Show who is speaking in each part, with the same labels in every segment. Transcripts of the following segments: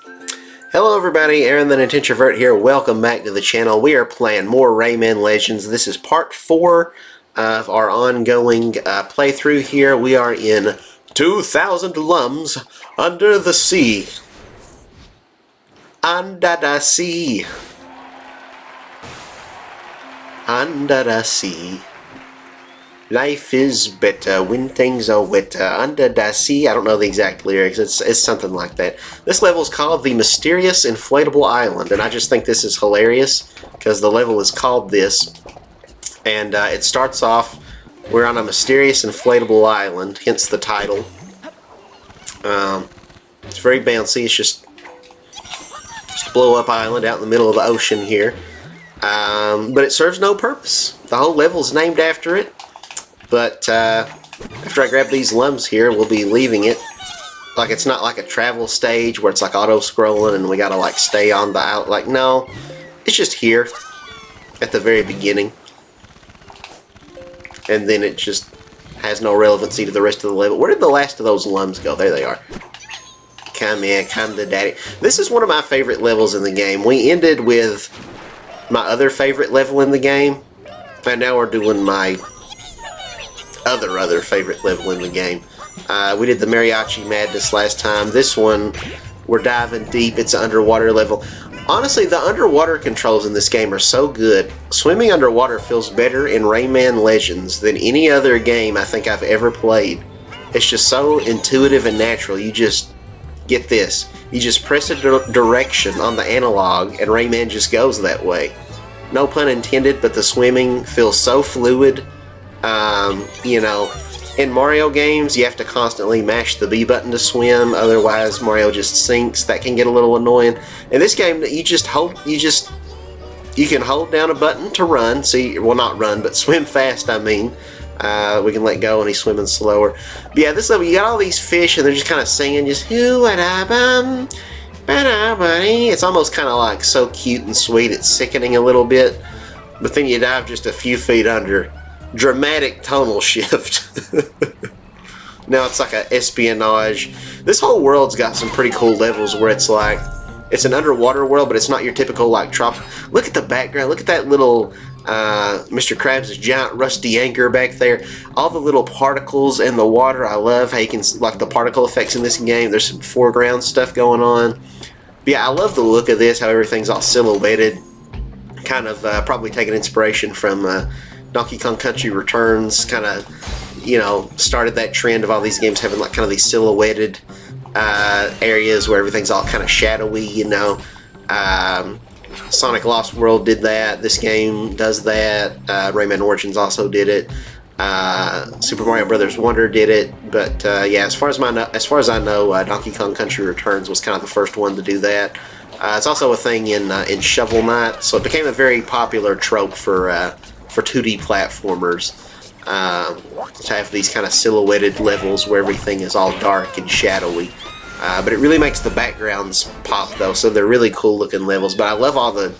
Speaker 1: Hello everybody, Aaron the Nintintrovert here. Welcome back to the channel. We are playing more Rayman Legends. This is part 4 of our ongoing playthrough here. We are in 2,000 Lums Under the Sea. Under the sea. Under the sea. Life is better when things are wetter. Under the sea. I don't know the exact lyrics. It's something like that. This level is called the Mysterious Inflatable Island, and I just think this is hilarious because the level is called this, and it starts off. We're on a mysterious inflatable island, hence the title. It's very bouncy. It's just a blow-up island out in the middle of the ocean here, but it serves no purpose. The whole level is named after it. But after I grab these lums here, we'll be leaving it. Like, it's not like a travel stage where it's like auto-scrolling and we gotta like stay on the out. Like, no, it's just here at the very beginning, and then it just has no relevancy to the rest of the level. Where did the last of those lums go? There they are. Come here, come to daddy. This is one of my favorite levels in the game. We ended with my other favorite level in the game, and now we're doing my other favorite level in the game. We did the Mariachi Madness last time. This one, we're diving deep. It's an underwater level. Honestly, the underwater controls in this game are so good. Swimming underwater feels better in Rayman Legends than any other game I think I've ever played. It's just so intuitive and natural. You just get this. You just press a direction on the analog and Rayman just goes that way. No pun intended, but the swimming feels so fluid. You know, in Mario games, you have to constantly mash the B button to swim, otherwise Mario just sinks. That can get a little annoying. In this game, you can hold down a button to run. See, well, not run, but swim fast, I mean. We can let go and he's swimming slower. But yeah, this level, you got all these fish and they're just kind of singing, just hoo-a-da-bum, ba-da-buddy. It's almost kind of like so cute and sweet, it's sickening a little bit. But then you dive just a few feet under. Dramatic tonal shift. Now it's like a espionage. This whole world's got some pretty cool levels where it's like, it's an underwater world, but it's not your typical like tropical. Look at the background. Look at that little Mr. Krabs' giant rusty anchor back there. All the little particles in the water. I love how you can like the particle effects in this game. There's some foreground stuff going on. But yeah, I love the look of this. How everything's all silhouetted. Kind of probably taking inspiration from Donkey Kong Country Returns. Kind of, you know, started that trend of all these games having like kind of these silhouetted areas where everything's all kind of shadowy, you know. Sonic Lost World did that. This game does that. Rayman Origins also did it. Super Mario Brothers Wonder did it. But yeah, as far as I know, Donkey Kong Country Returns was kind of the first one to do that. It's also a thing in Shovel Knight, so it became a very popular trope for 2D platformers, to have these kind of silhouetted levels where everything is all dark and shadowy. But it really makes the backgrounds pop though, so they're really cool looking levels. But I love all the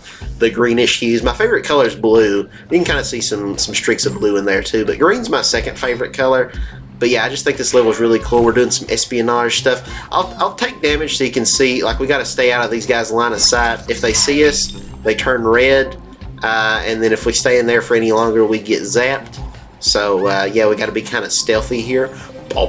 Speaker 1: greenish hues. My favorite color is blue. You can kind of see some streaks of blue in there too, but green's my second favorite color. But yeah, I just think this level is really cool. We're doing some espionage stuff. I'll take damage so you can see, like, we got to stay out of these guys' line of sight. If they see us, they turn red. And then if we stay in there for any longer, we get zapped. So yeah, we got to be kind of stealthy here. Kill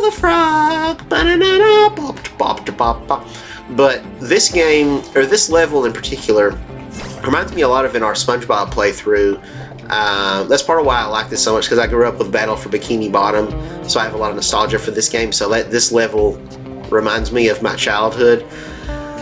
Speaker 1: the frog. But this game, or this level in particular, reminds me a lot of in our SpongeBob playthrough. That's part of why I like this so much, because I grew up with Battle for Bikini Bottom, so I have a lot of nostalgia for this game. So this level reminds me of my childhood.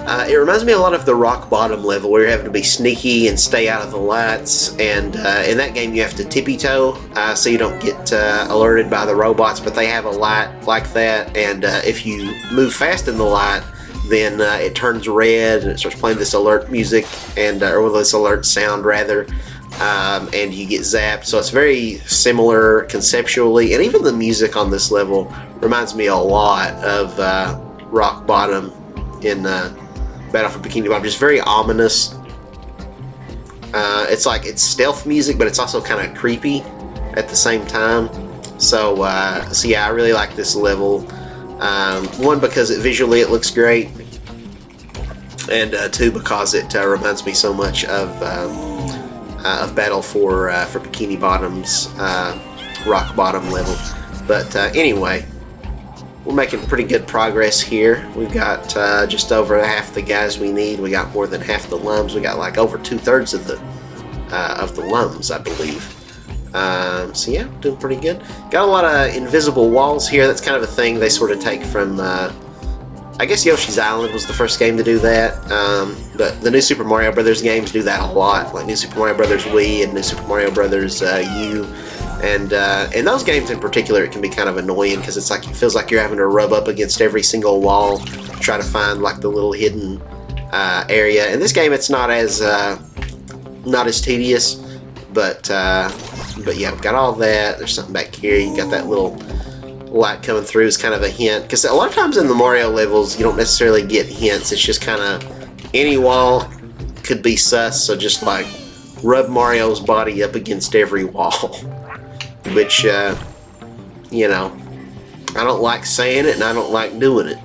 Speaker 1: It reminds me a lot of the Rock Bottom level, where you're having to be sneaky and stay out of the lights. And in that game, you have to tippy-toe, so you don't get alerted by the robots. But they have a light like that, and if you move fast in the light, then it turns red and it starts playing this alert music, and or this alert sound rather. And you get zapped. So it's very similar conceptually, and even the music on this level reminds me a lot of Rock Bottom in Battle for Bikini Bottom. Just very ominous. It's stealth music, but it's also kind of creepy at the same time. So yeah, I really like this level. One, because visually it looks great, and two, because it reminds me so much of Battle for Bikini Bottom's Rock Bottom level. But anyway, we're making pretty good progress here. We've got just over half the guys we need. We got more than half the lums. We got like over 2/3 of the lums, I believe. So yeah, doing pretty good. Got a lot of invisible walls here. That's kind of a thing they sort of take from, I guess Yoshi's Island was the first game to do that. But the new Super Mario Brothers games do that a lot, like New Super Mario Brothers Wii and New Super Mario Brothers U. And in those games in particular, it can be kind of annoying because it feels like you're having to rub up against every single wall to try to find like the little hidden area. In this game, it's not as tedious, but yeah, we've got all that. There's something back here. You got that little light coming through is kind of a hint, because a lot of times in the Mario levels, you don't necessarily get hints. It's just kind of any wall could be sus. So just like rub Mario's body up against every wall. Which, you know, I don't like saying it and I don't like doing it.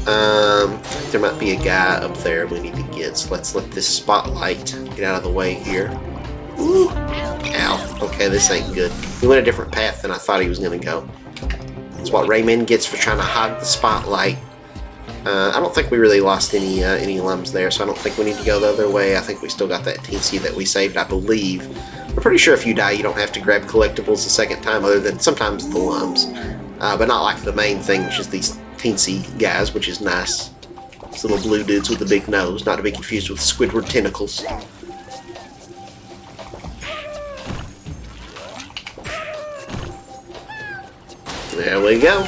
Speaker 1: I think there might be a guy up there we need to get, so let's let this spotlight get out of the way here. Ooh. Ow. Okay, this ain't good. He went a different path than I thought he was going to go. That's what Rayman gets for trying to hog the spotlight. I don't think we really lost any lums there, so I don't think we need to go the other way. I think we still got that teensy that we saved, I believe. I'm pretty sure if you die, you don't have to grab collectibles the second time, other than sometimes the lums. But not like the main thing, which is these teensy guys, which is nice. These little blue dudes with the big nose, not to be confused with Squidward tentacles. There we go.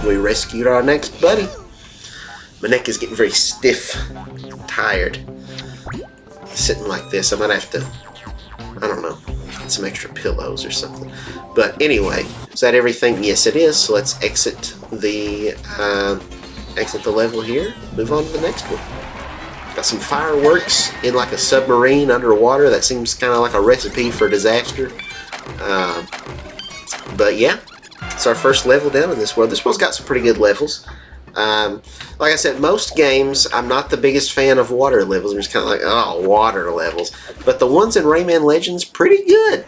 Speaker 1: We rescued our next buddy. My neck is getting very stiff, tired. Sitting like this, I might have to, I don't know, get some extra pillows or something. But anyway, is that everything? Yes, it is. So let's exit the level here. Move on to the next one. Got some fireworks in like a submarine underwater. That seems kind of like a recipe for disaster. But yeah, it's our first level down in this world. This world's got some pretty good levels. Like I said, most games, I'm not the biggest fan of water levels. I'm just kind of like, oh, water levels. But the ones in Rayman Legends, pretty good.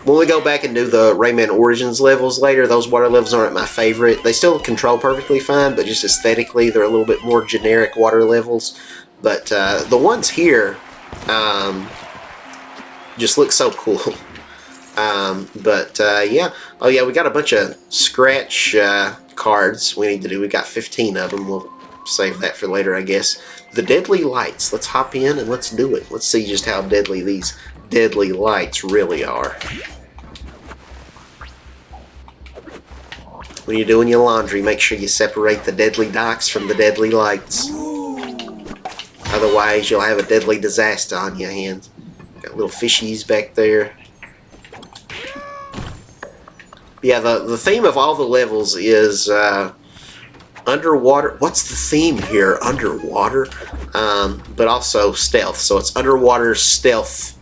Speaker 1: When we go back and do the Rayman Origins levels later, those water levels aren't my favorite. They still control perfectly fine, but just aesthetically, they're a little bit more generic water levels. But the ones here just look so cool. Yeah. Oh yeah, we got a bunch of scratch cards we need to do. We got 15 of them. We'll save that for later, I guess. The deadly lights. Let's hop in and let's do it. Let's see just how deadly these deadly lights really are. When you're doing your laundry, make sure you separate the deadly docks from the deadly lights. Otherwise, you'll have a deadly disaster on your hands. Got little fishies back there. Yeah, the theme of all the levels is underwater. What's the theme here? Underwater, but also stealth. So it's underwater stealth.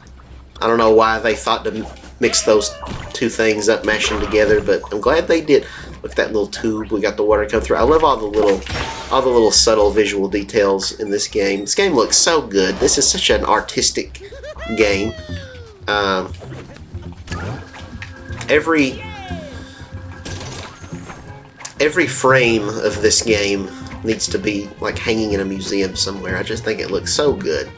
Speaker 1: I don't know why they thought to mix those two things up, mash them together, but I'm glad they did. Look at that little tube. We got the water come through. I love all the little subtle visual details in this game. This game looks so good. This is such an artistic game. Every frame of this game needs to be like hanging in a museum somewhere. I just think it looks so good.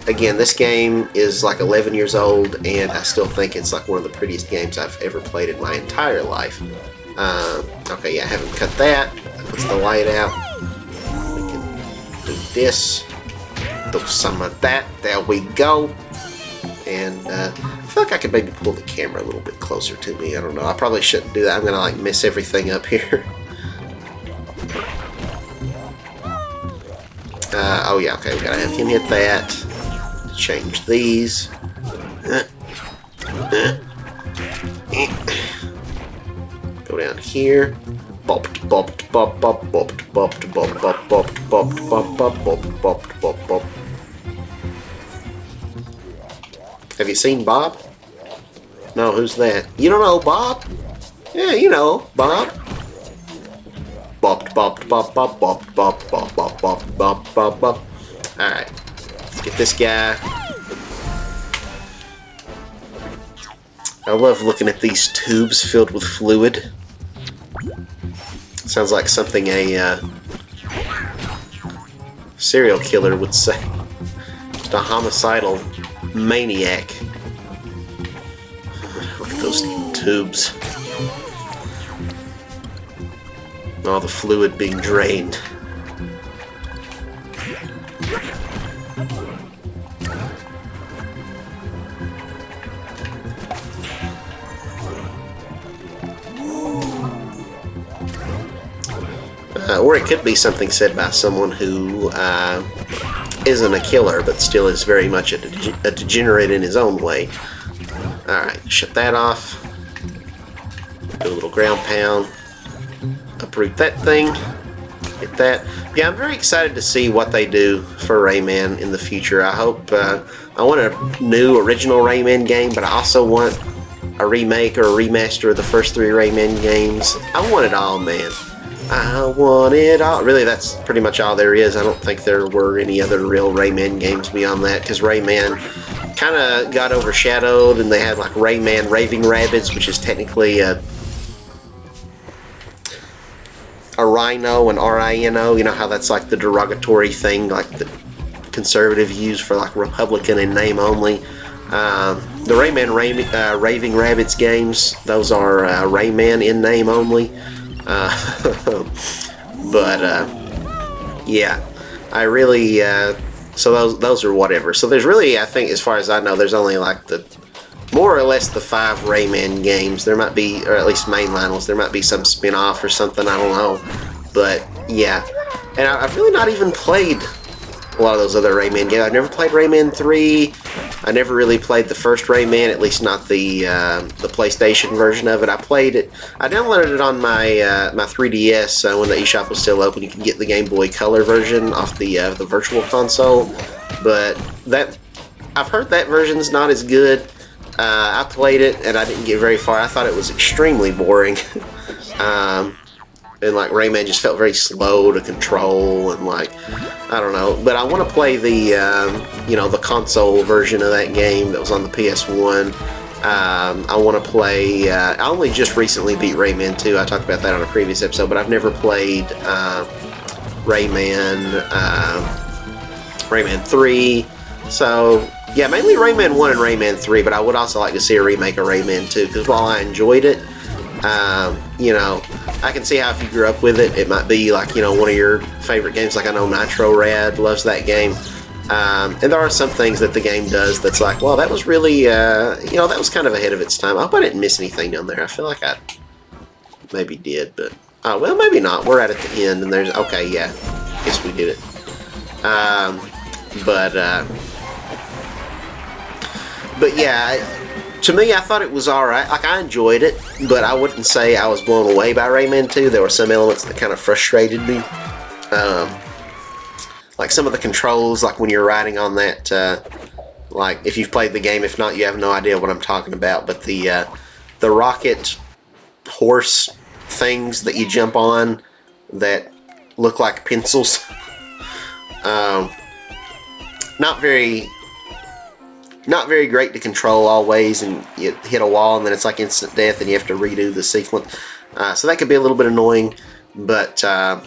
Speaker 1: Again, this game is like 11 years old, and I still think it's like one of the prettiest games I've ever played in my entire life. Okay, yeah, I haven't cut that. That puts the light out. We can do this. Do some of that. There we go. And I feel like I could maybe pull the camera a little bit closer to me. I don't know. I probably shouldn't do that. I'm going to like mess everything up here. Oh yeah, okay. We got to have him hit that. Change these. Go down here. Bopped, bopped, bop, bop, bopped, bopped, bop, bop, bopped, bopped, bop, bop, bopped, bopped, bop, bop. Have you seen Bob? No, who's that? You don't know Bob? Yeah, you know Bob. Bopped, bopped, bop, bop, bopped, bop, bop, bop, bop, bop, bop, bop. Alright, let's get this guy. I love looking at these tubes filled with fluid. Sounds like something a serial killer would say. Just a homicidal maniac. Look at those tubes. All the fluid being drained. Or it could be something said by someone who isn't a killer, but still is very much a degenerate in his own way. Alright, shut that off. Do a little ground pound. Uproot that thing. Get that. Yeah, I'm very excited to see what they do for Rayman in the future. I hope, I want a new original Rayman game, but I also want a remake or a remaster of the first 3 Rayman games. I want it all, man. I want it all. Really, that's pretty much all there is. I don't think there were any other real Rayman games beyond that, because Rayman kind of got overshadowed, and they had like Rayman Raving Rabbids, which is technically a rhino, and R-I-N-O. You know how that's like the derogatory thing, like the conservative use for like Republican in name only. The Rayman Raving Rabbids games, those are Rayman in name only. Yeah, I really, so those are whatever. So there's really, I think, as far as I know, there's only like the, more or less the 5 Rayman games. There might be, or at least mainline ones, there might be some spin-off or something, I don't know. But, yeah. And I've really not even played a lot of those other Rayman games. I've never played Rayman 3. I never really played the first Rayman, at least not the PlayStation version of it. I played it. I downloaded it on my my 3DS when the eShop was still open. You could get the Game Boy Color version off the Virtual Console, but that, I've heard that version's not as good. I played it and I didn't get very far. I thought it was extremely boring. And like Rayman just felt very slow to control, and like, I don't know. But I want to play the you know, the console version of that game that was on the PS1. I want to play. I only just recently beat Rayman 2. I talked about that on a previous episode, but I've never played Rayman 3. So yeah, mainly Rayman 1 and Rayman 3. But I would also like to see a remake of Rayman 2, because while I enjoyed it, you know, I can see how if you grew up with it, it might be like, you know, one of your favorite games. Like I know Nitro Rad loves that game. And there are some things that the game does that's like, well, that was really, you know, that was kind of ahead of its time. I hope I didn't miss anything down there. I feel like I maybe did, but, oh, well, maybe not. We're at the end, and there's, okay, yeah, guess we did it. But yeah, to me, I thought it was alright. Like, I enjoyed it, but I wouldn't say I was blown away by Rayman 2. There were some elements that kind of frustrated me. Like some of the controls, like when you're riding on that, like, if you've played the game, if not, you have no idea what I'm talking about, but the rocket horse things that you jump on that look like pencils. Not very great to control always, and you hit a wall and then it's like instant death and you have to redo the sequence. So that could be a little bit annoying, but on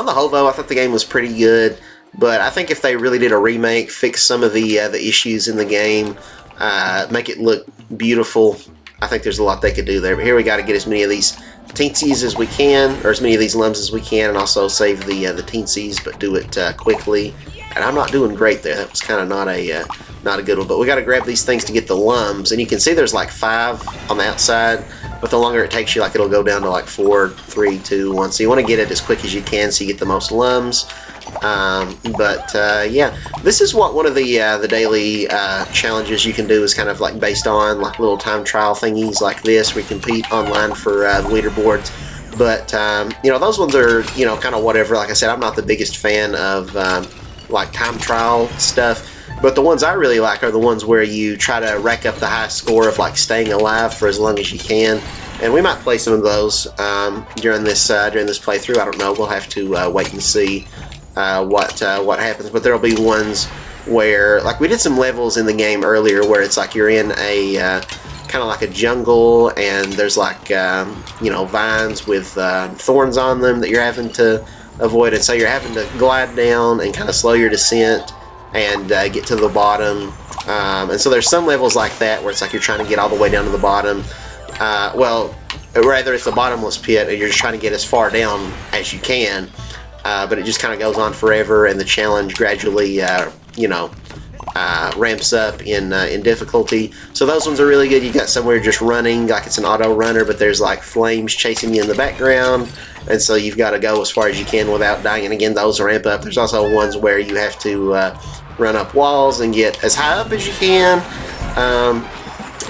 Speaker 1: the whole though, I thought the game was pretty good. But I think if they really did a remake, fix some of the issues in the game, make it look beautiful, I think there's a lot they could do there. But here we got to get as many of these teensies as we can, or as many of these lums as we can, and also save the teensies, but do it quickly. And I'm not doing great there. That was kind of not a good one. But we got to grab these things to get the lums, and you can see there's like 5 on the outside. But the longer it takes you, like it'll go down to like 4, 3, 2, 1. So you want to get it as quick as you can, so you get the most lums. Yeah, this is what one of the daily challenges you can do is kind of like based on like little time trial thingies like this. We compete online for leaderboards. But you know, those ones are, you know, kind of whatever. Like I said, I'm not the biggest fan of like time trial stuff. But the ones I really like are the ones where you try to rack up the high score of like staying alive for as long as you can. And we might play some of those during this playthrough. I don't know. We'll have to wait and see what happens. But there'll be ones where, like, we did some levels in the game earlier where it's like you're in a kind of like a jungle, and there's like you know, vines with thorns on them that you're having to avoid, and so you're having to glide down and kind of slow your descent and get to the bottom. And so there's some levels like that where it's like you're trying to get all the way down to the bottom. Well, rather it's a bottomless pit and you're just trying to get as far down as you can. But it just kind of goes on forever, and the challenge gradually, you know, ramps up in difficulty. So those ones are really good. You got somewhere just running, like it's an auto runner, but there's like flames chasing you in the background, and so you've got to go as far as you can without dying. And again, those ramp up. There's also ones where you have to run up walls and get as high up as you can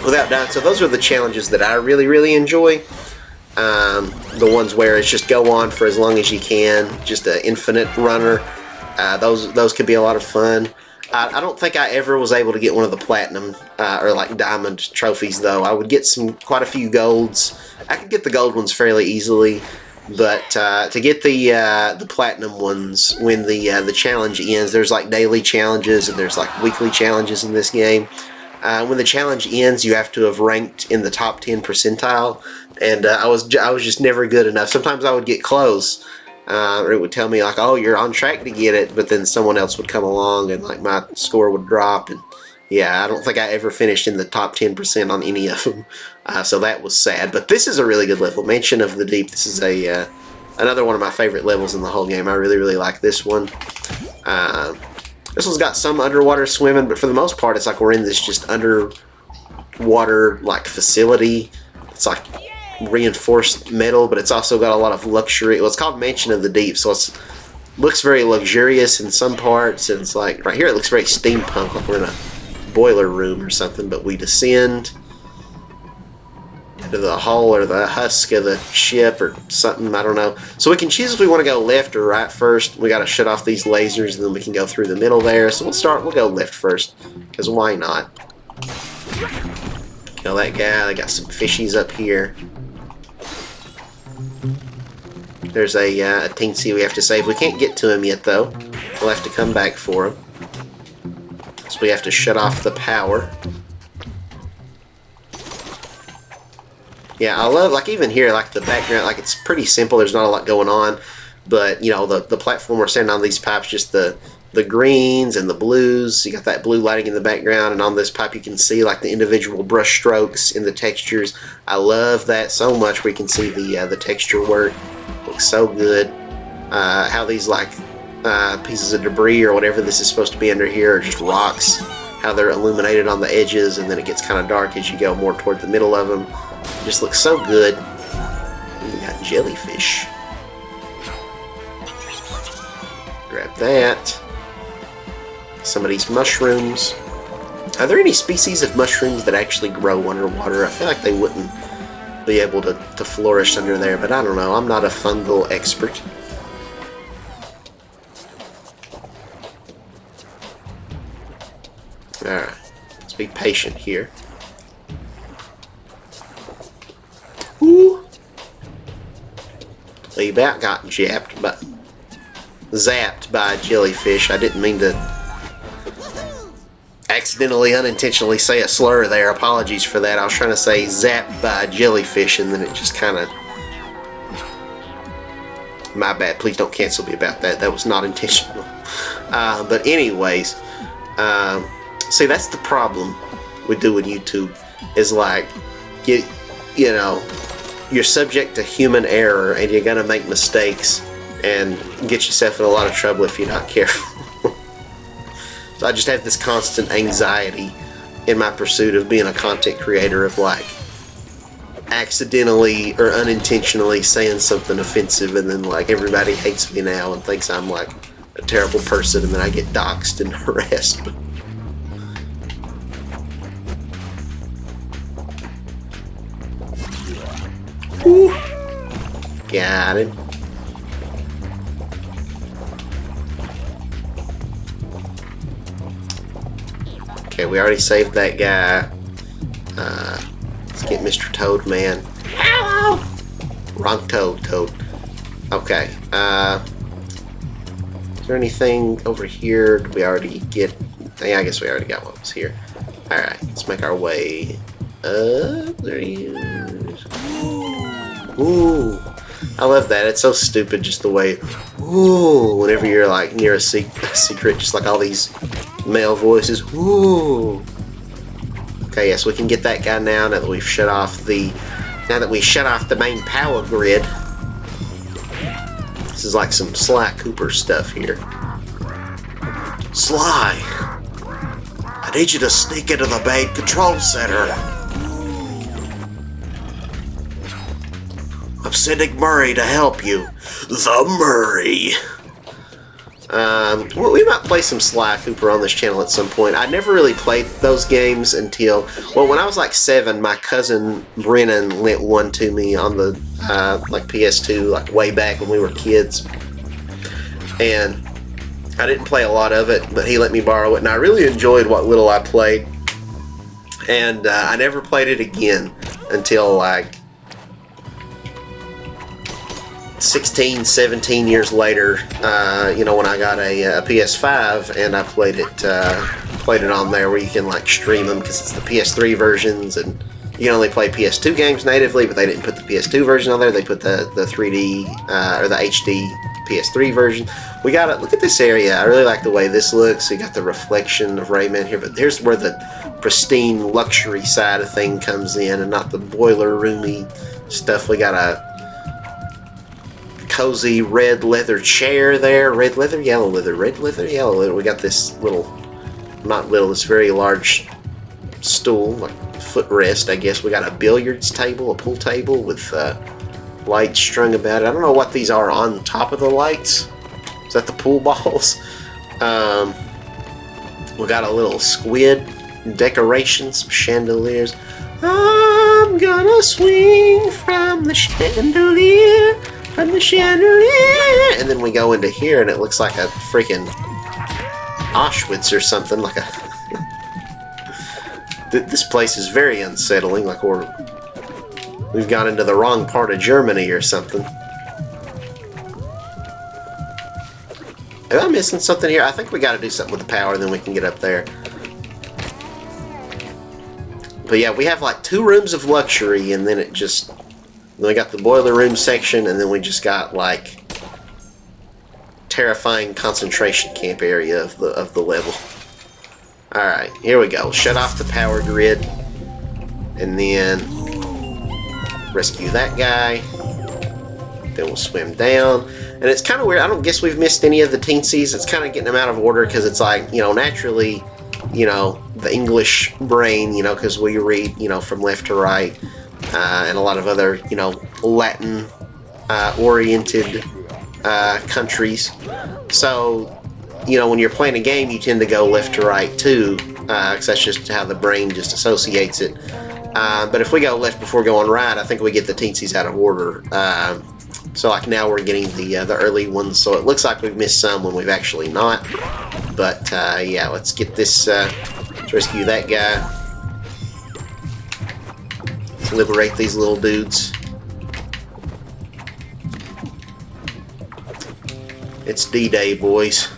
Speaker 1: without dying. So those are the challenges that I really enjoy. The ones where it's just go on for as long as you can, just an infinite runner. Those could be a lot of fun. I don't think I ever was able to get one of the platinum or like diamond trophies though. I would get quite a few golds. I could get the gold ones fairly easily, but to get the platinum ones, when the challenge ends, there's like daily challenges and there's like weekly challenges in this game. When the challenge ends, you have to have ranked in the top 10 percentile, and I was just never good enough. Sometimes I would get close, or it would tell me like, oh, you're on track to get it, but then someone else would come along and like my score would drop, and yeah, I don't think I ever finished in the top 10% on any of them, so that was sad. But this is a really good level, Mansion of the Deep. This is another one of my favorite levels in the whole game. I really like this one. This one's got some underwater swimming, but for the most part, it's like we're in this just underwater like facility. It's like reinforced metal, but it's also got a lot of luxury. Well, it's called Mansion of the Deep, so it looks very luxurious in some parts, and it's like right here it looks very steampunk, like we're in a boiler room or something. But we descend into the hull or the husk of the ship or something, I don't know. So we can choose if we want to go left or right first. We got to shut off these lasers, and then we can go through the middle there. So we'll go left first, because why not? Kill that guy. They got some fishies up here. There's a teensy we have to save. We can't get to him yet though. We'll have to come back for him. So we have to shut off the power. Yeah, I love, like, even here, like, the background, like, it's pretty simple. There's not a lot going on. But, you know, the platform we're standing on, these pipes, just the greens and the blues. You got that blue lighting in the background, and on this pipe you can see, like, the individual brush strokes in the textures. I love that so much, where you can see the texture work. Looks so good. How these, like, pieces of debris or whatever this is supposed to be under here are just rocks. How they're illuminated on the edges, and then it gets kind of dark as you go more toward the middle of them. Just looks so good. We got jellyfish. Grab that. Some of these mushrooms. Are there any species of mushrooms that actually grow underwater? I feel like they wouldn't be able to flourish under there, but I don't know. I'm not a fungal expert. Alright. Let's be patient here. Ooh. We about got zapped by a jellyfish. I didn't mean to accidentally, unintentionally say a slur there. Apologies for that. I was trying to say zapped by a jellyfish, and then it just kind of... My bad. Please don't cancel me about that. That was not intentional. But anyways, see, that's the problem with doing YouTube. Is like, you know, you're subject to human error, and you're gonna make mistakes and get yourself in a lot of trouble if you're not careful. So I just have this constant anxiety in my pursuit of being a content creator of like accidentally or unintentionally saying something offensive, and then like everybody hates me now and thinks I'm like a terrible person, and then I get doxxed and harassed. Ooh. Got it. Okay, we already saved that guy. Let's get Mr. Toad Man. Ow! Wrong Toad. Okay. Is there anything over here? Did we already get? Yeah, I guess we already got what was here. Alright, let's make our way up. There he is. Ooh. I love that. It's so stupid just the way, ooh, whenever you're like near a secret, just like all these male voices. Ooh. Okay, yes, we can get that guy now that we've shut off the main power grid. This is like some Sly Cooper stuff here. Sly, I need you to sneak into the main control center. I'm sending Murray to help you. The Murray. Well, we might play some Sly Cooper on this channel at some point. I never really played those games until, well, when I was like 7, my cousin Brennan lent one to me on the like PS2, like way back when we were kids. And I didn't play a lot of it, but he let me borrow it, and I really enjoyed what little I played. And I never played it again until like 16, 17 years later, you know, when I got a PS5 and I played it on there where you can like stream them because it's the PS3 versions and you can only play PS2 games natively, but they didn't put the PS2 version on there. They put the 3D or the HD PS3 version. We got it. Look at this area. I really like the way this looks. You got the reflection of Rayman here, but here's where the pristine luxury side of thing comes in and not the boiler roomy stuff. We got a cozy red leather chair there. Red leather, yellow leather. Red leather, yellow leather. We got this little, not little, this very large stool, like footrest, I guess. We got a billiards table, a pool table with lights strung about it. I don't know what these are on top of the lights. Is that the pool balls? We got a little squid decoration, some chandeliers. I'm gonna swing from the chandelier. From the chandelier, and then we go into here, and it looks like a freaking Auschwitz or something. Like a this place is very unsettling. Like we've gone into the wrong part of Germany or something. Am I missing something here? I think we got to do something with the power, then we can get up there. But yeah, we have like 2 rooms of luxury, and then it just. Then we got the boiler room section, and then we just got like terrifying concentration camp area of the level. All right, here we go. Shut off the power grid, and then rescue that guy. Then we'll swim down, and it's kind of weird. I don't guess we've missed any of the teensies. It's kind of getting them out of order because it's like, you know, naturally, you know, the English brain, you know, because we read, you know, from left to right. And a lot of other, you know, Latin oriented countries. So, you know, when you're playing a game, you tend to go left to right too, because that's just how the brain just associates it. But if we go left before going right, I think we get the teensies out of order. So like now we're getting the early ones. So it looks like we've missed some when we've actually not. But yeah, let's get this. Let's rescue that guy. Liberate these little dudes. It's D-Day, boys.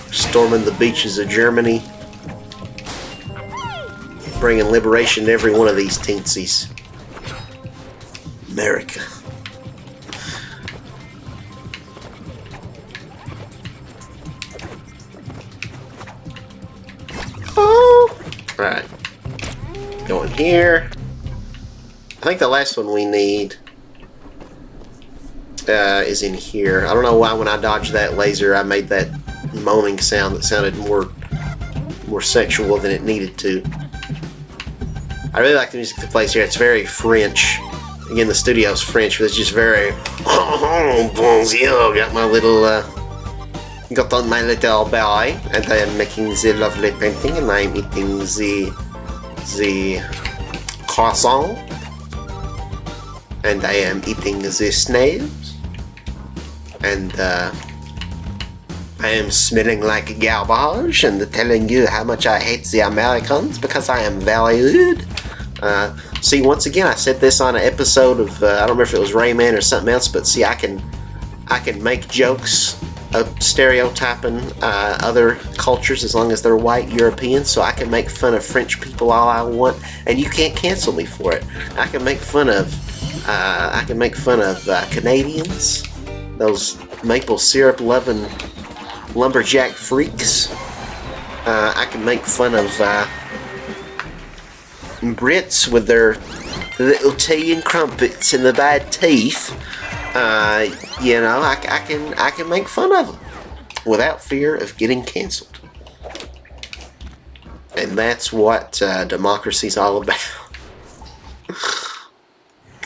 Speaker 1: Storming the beaches of Germany. Bringing liberation to every one of these teensies. America. Oh! Right. Going here. I think the last one we need is in here. I don't know why when I dodged that laser I made that moaning sound that sounded more sexual than it needed to. I really like the music that plays here. It's very French. Again, the studio's French, but it's just very bonjour. Got my little got on my little boy, and I am making the lovely painting, and I'm eating the croissant. and I am eating the snails, and I am smelling like garbage and telling you how much I hate the Americans because I am very rude. See, once again, I said this on an episode of I don't remember if it was Rayman or something else, but see, I can make jokes of stereotyping other cultures as long as they're white Europeans. So I can make fun of French people all I want, and you can't cancel me for it. I can make fun of Canadians, those maple syrup loving lumberjack freaks. I can make fun of Brits with their little tea and crumpets and the bad teeth. You know, I can make fun of them without fear of getting canceled. And that's what democracy's all about.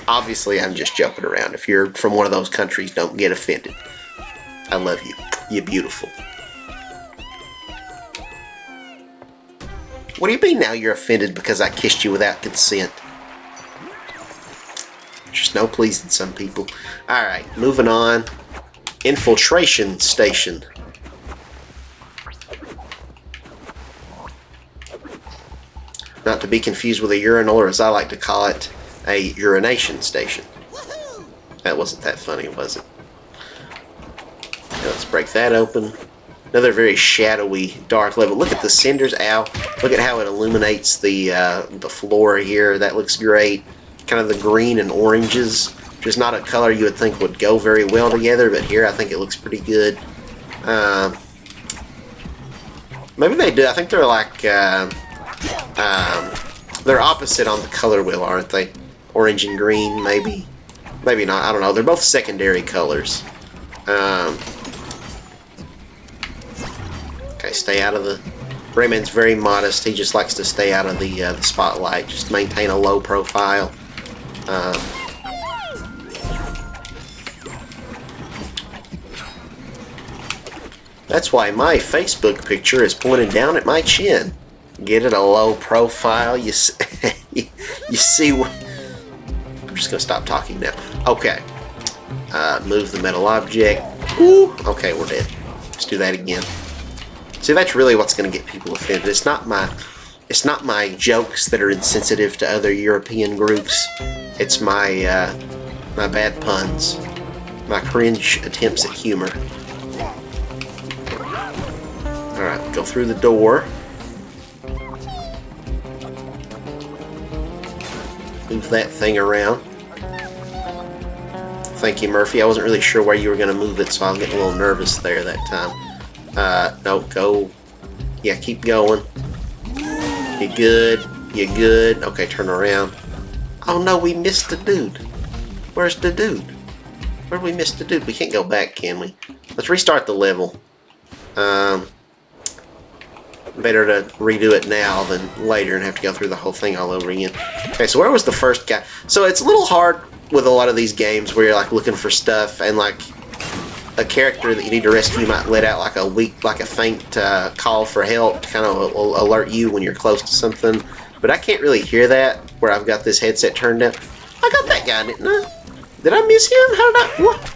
Speaker 1: Obviously, I'm just joking around. If you're from one of those countries, don't get offended. I love you. You're beautiful. What do you mean now you're offended because I kissed you without consent? Just no pleasing some people. Alright, moving on. Infiltration station. Not to be confused with a urinal, or as I like to call it, a urination station. That wasn't that funny, was it? Now let's break that open. Another very shadowy, dark level. Look at the cinders. Ow. Look at how it illuminates the floor here. That looks great. Kind of the green and oranges. Which is not a color you would think would go very well together, but here I think it looks pretty good. Maybe they do. I think they're like... they're opposite on the color wheel, aren't they? Orange and green, maybe. Maybe not. I don't know. They're both secondary colors. Okay, stay out of the... Rayman's very modest. He just likes to stay out of the spotlight. Just maintain a low profile. That's why my Facebook picture is pointed down at my chin. Get it a low profile. You see what... I'm just going to stop talking now. Okay. Move the metal object. Ooh. Okay, we're dead. Let's do that again. See, that's really what's going to get people offended. It's not my jokes that are insensitive to other European groups. It's my my bad puns, my cringe attempts at humor. All right, go through the door. Move that thing around. Thank you, Murphy. I wasn't really sure where you were going to move it, so I was getting a little nervous there that time. No, go. Yeah, keep going. You're good. You're good. Okay, turn around. Oh no, we missed the dude. Where's the dude? Where'd we miss the dude? We can't go back, can we? Let's restart the level. Better to redo it now than later and have to go through the whole thing all over again. Okay, so where was the first guy? So it's a little hard with a lot of these games where you're like looking for stuff and like a character that you need to rescue might let out like a faint call for help to kind of alert you when you're close to something. But I can't really hear that where I've got this headset turned up. I got that guy, didn't I? Did I miss him? How did I... What?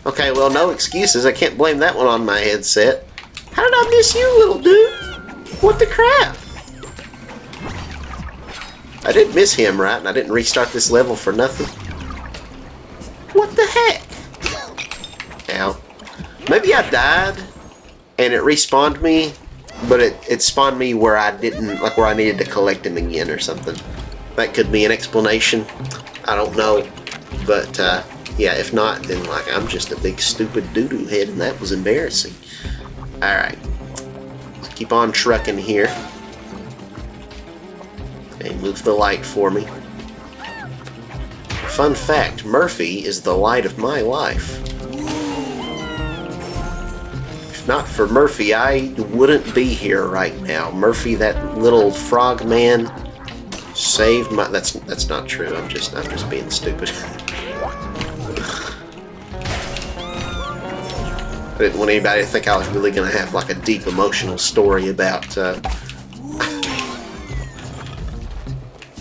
Speaker 1: Okay, well, no excuses. I can't blame that one on my headset. How did I miss you, little dude? What the crap? I did miss him, right? And I didn't restart this level for nothing. What the heck? Ow. Maybe I died and it respawned me, but it spawned me where I didn't, like where I needed to collect him again or something. That could be an explanation. I don't know. But, yeah, if not, then like I'm just a big stupid doo-doo head and that was embarrassing. Alright. Keep on trucking here. Okay, move the light for me. Fun fact, Murphy is the light of my life. If not for Murphy, I wouldn't be here right now. Murphy, that little frog man, saved my... That's not true. I'm just being stupid. I didn't want anybody to think I was really going to have like a deep emotional story about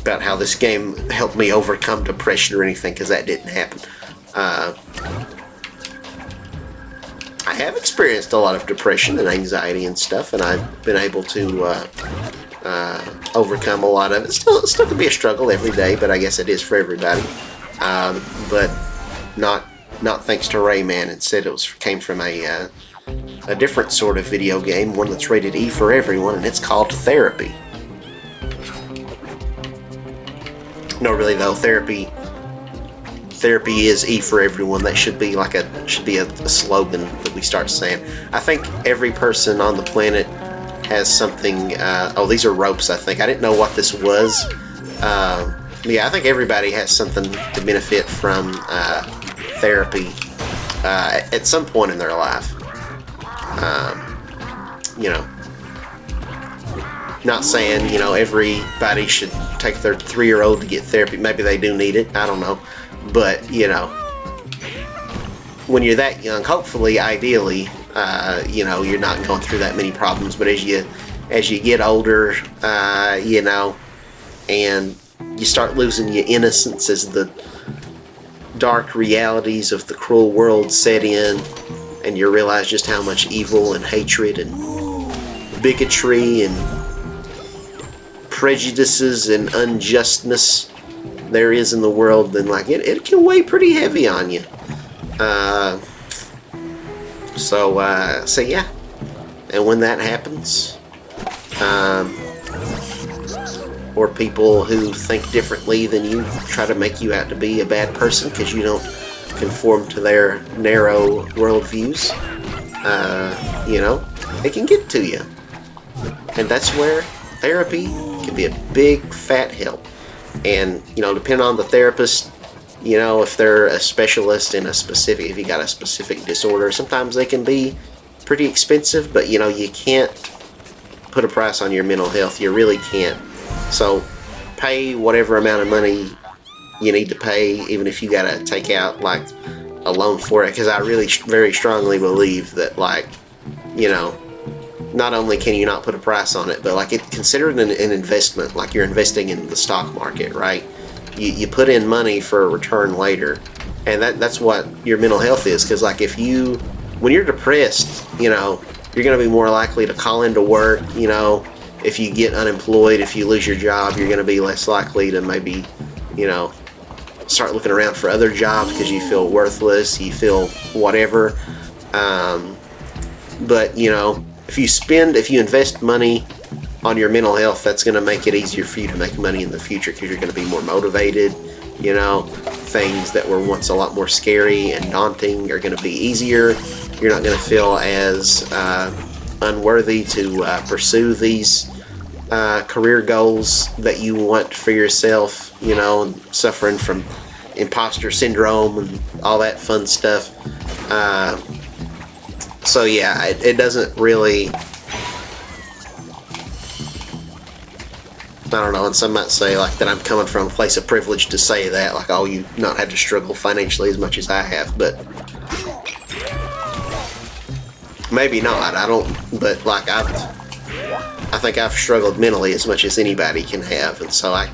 Speaker 1: about how this game helped me overcome depression or anything, because that didn't happen. I have experienced a lot of depression and anxiety and stuff, and I've been able to overcome a lot of it. Still can be a struggle every day, but I guess it is for everybody. But not thanks to Rayman. Instead, came from a different sort of video game, one that's rated E for everyone, and it's called Therapy. No, really though, therapy is E for everyone. That should be like a slogan that we start saying. I think every person on the planet has something. Oh, these are ropes. I think I didn't know what this was. Yeah, I think everybody has something to benefit from therapy at some point in their life. You know, not saying everybody should take their 3-year-old to get therapy. Maybe they do need it. I don't know. But, when you're that young, hopefully, ideally, you're not going through that many problems. But as you get older, and you start losing your innocence as the dark realities of the cruel world set in, and you realize just how much evil and hatred and bigotry and prejudices and unjustness there is in the world, then it can weigh pretty heavy on you. So yeah. And when that happens, or people who think differently than you try to make you out to be a bad person because you don't conform to their narrow worldviews, it can get to you. And that's where therapy can be a big fat help. And, depending on the therapist, if they're a specialist in if you got a specific disorder, sometimes they can be pretty expensive, but, you can't put a price on your mental health. You really can't. So pay whatever amount of money you need to pay, even if you got to take out, a loan for it, because I really very strongly believe that, not only can you not put a price on it, but consider it an investment, like you're investing in the stock market, right? You put in money for a return later, and that's what your mental health is. Because when you're depressed, you're going to be more likely to call into work. If you get unemployed, if you lose your job, you're going to be less likely to maybe, start looking around for other jobs because you feel worthless, you feel whatever. But if you invest money on your mental health, that's going to make it easier for you to make money in the future, because you're going to be more motivated. Things that were once a lot more scary and daunting are going to be easier. You're not going to feel as unworthy to pursue these career goals that you want for yourself, and suffering from imposter syndrome and all that fun stuff. So yeah, it doesn't really, I don't know, and some might say that I'm coming from a place of privilege to say that, you not had to struggle financially as much as I have, but maybe not. I don't, but I think I've struggled mentally as much as anybody can have, and so I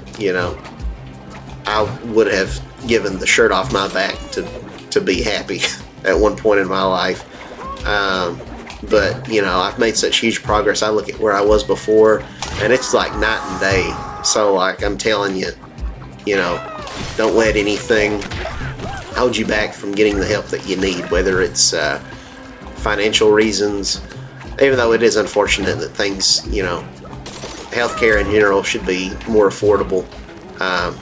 Speaker 1: would have given the shirt off my back to be happy at one point in my life. But I've made such huge progress. I look at where I was before, and it's like night and day. So I'm telling you, don't let anything hold you back from getting the help that you need, whether it's financial reasons, even though it is unfortunate that things, healthcare in general should be more affordable. I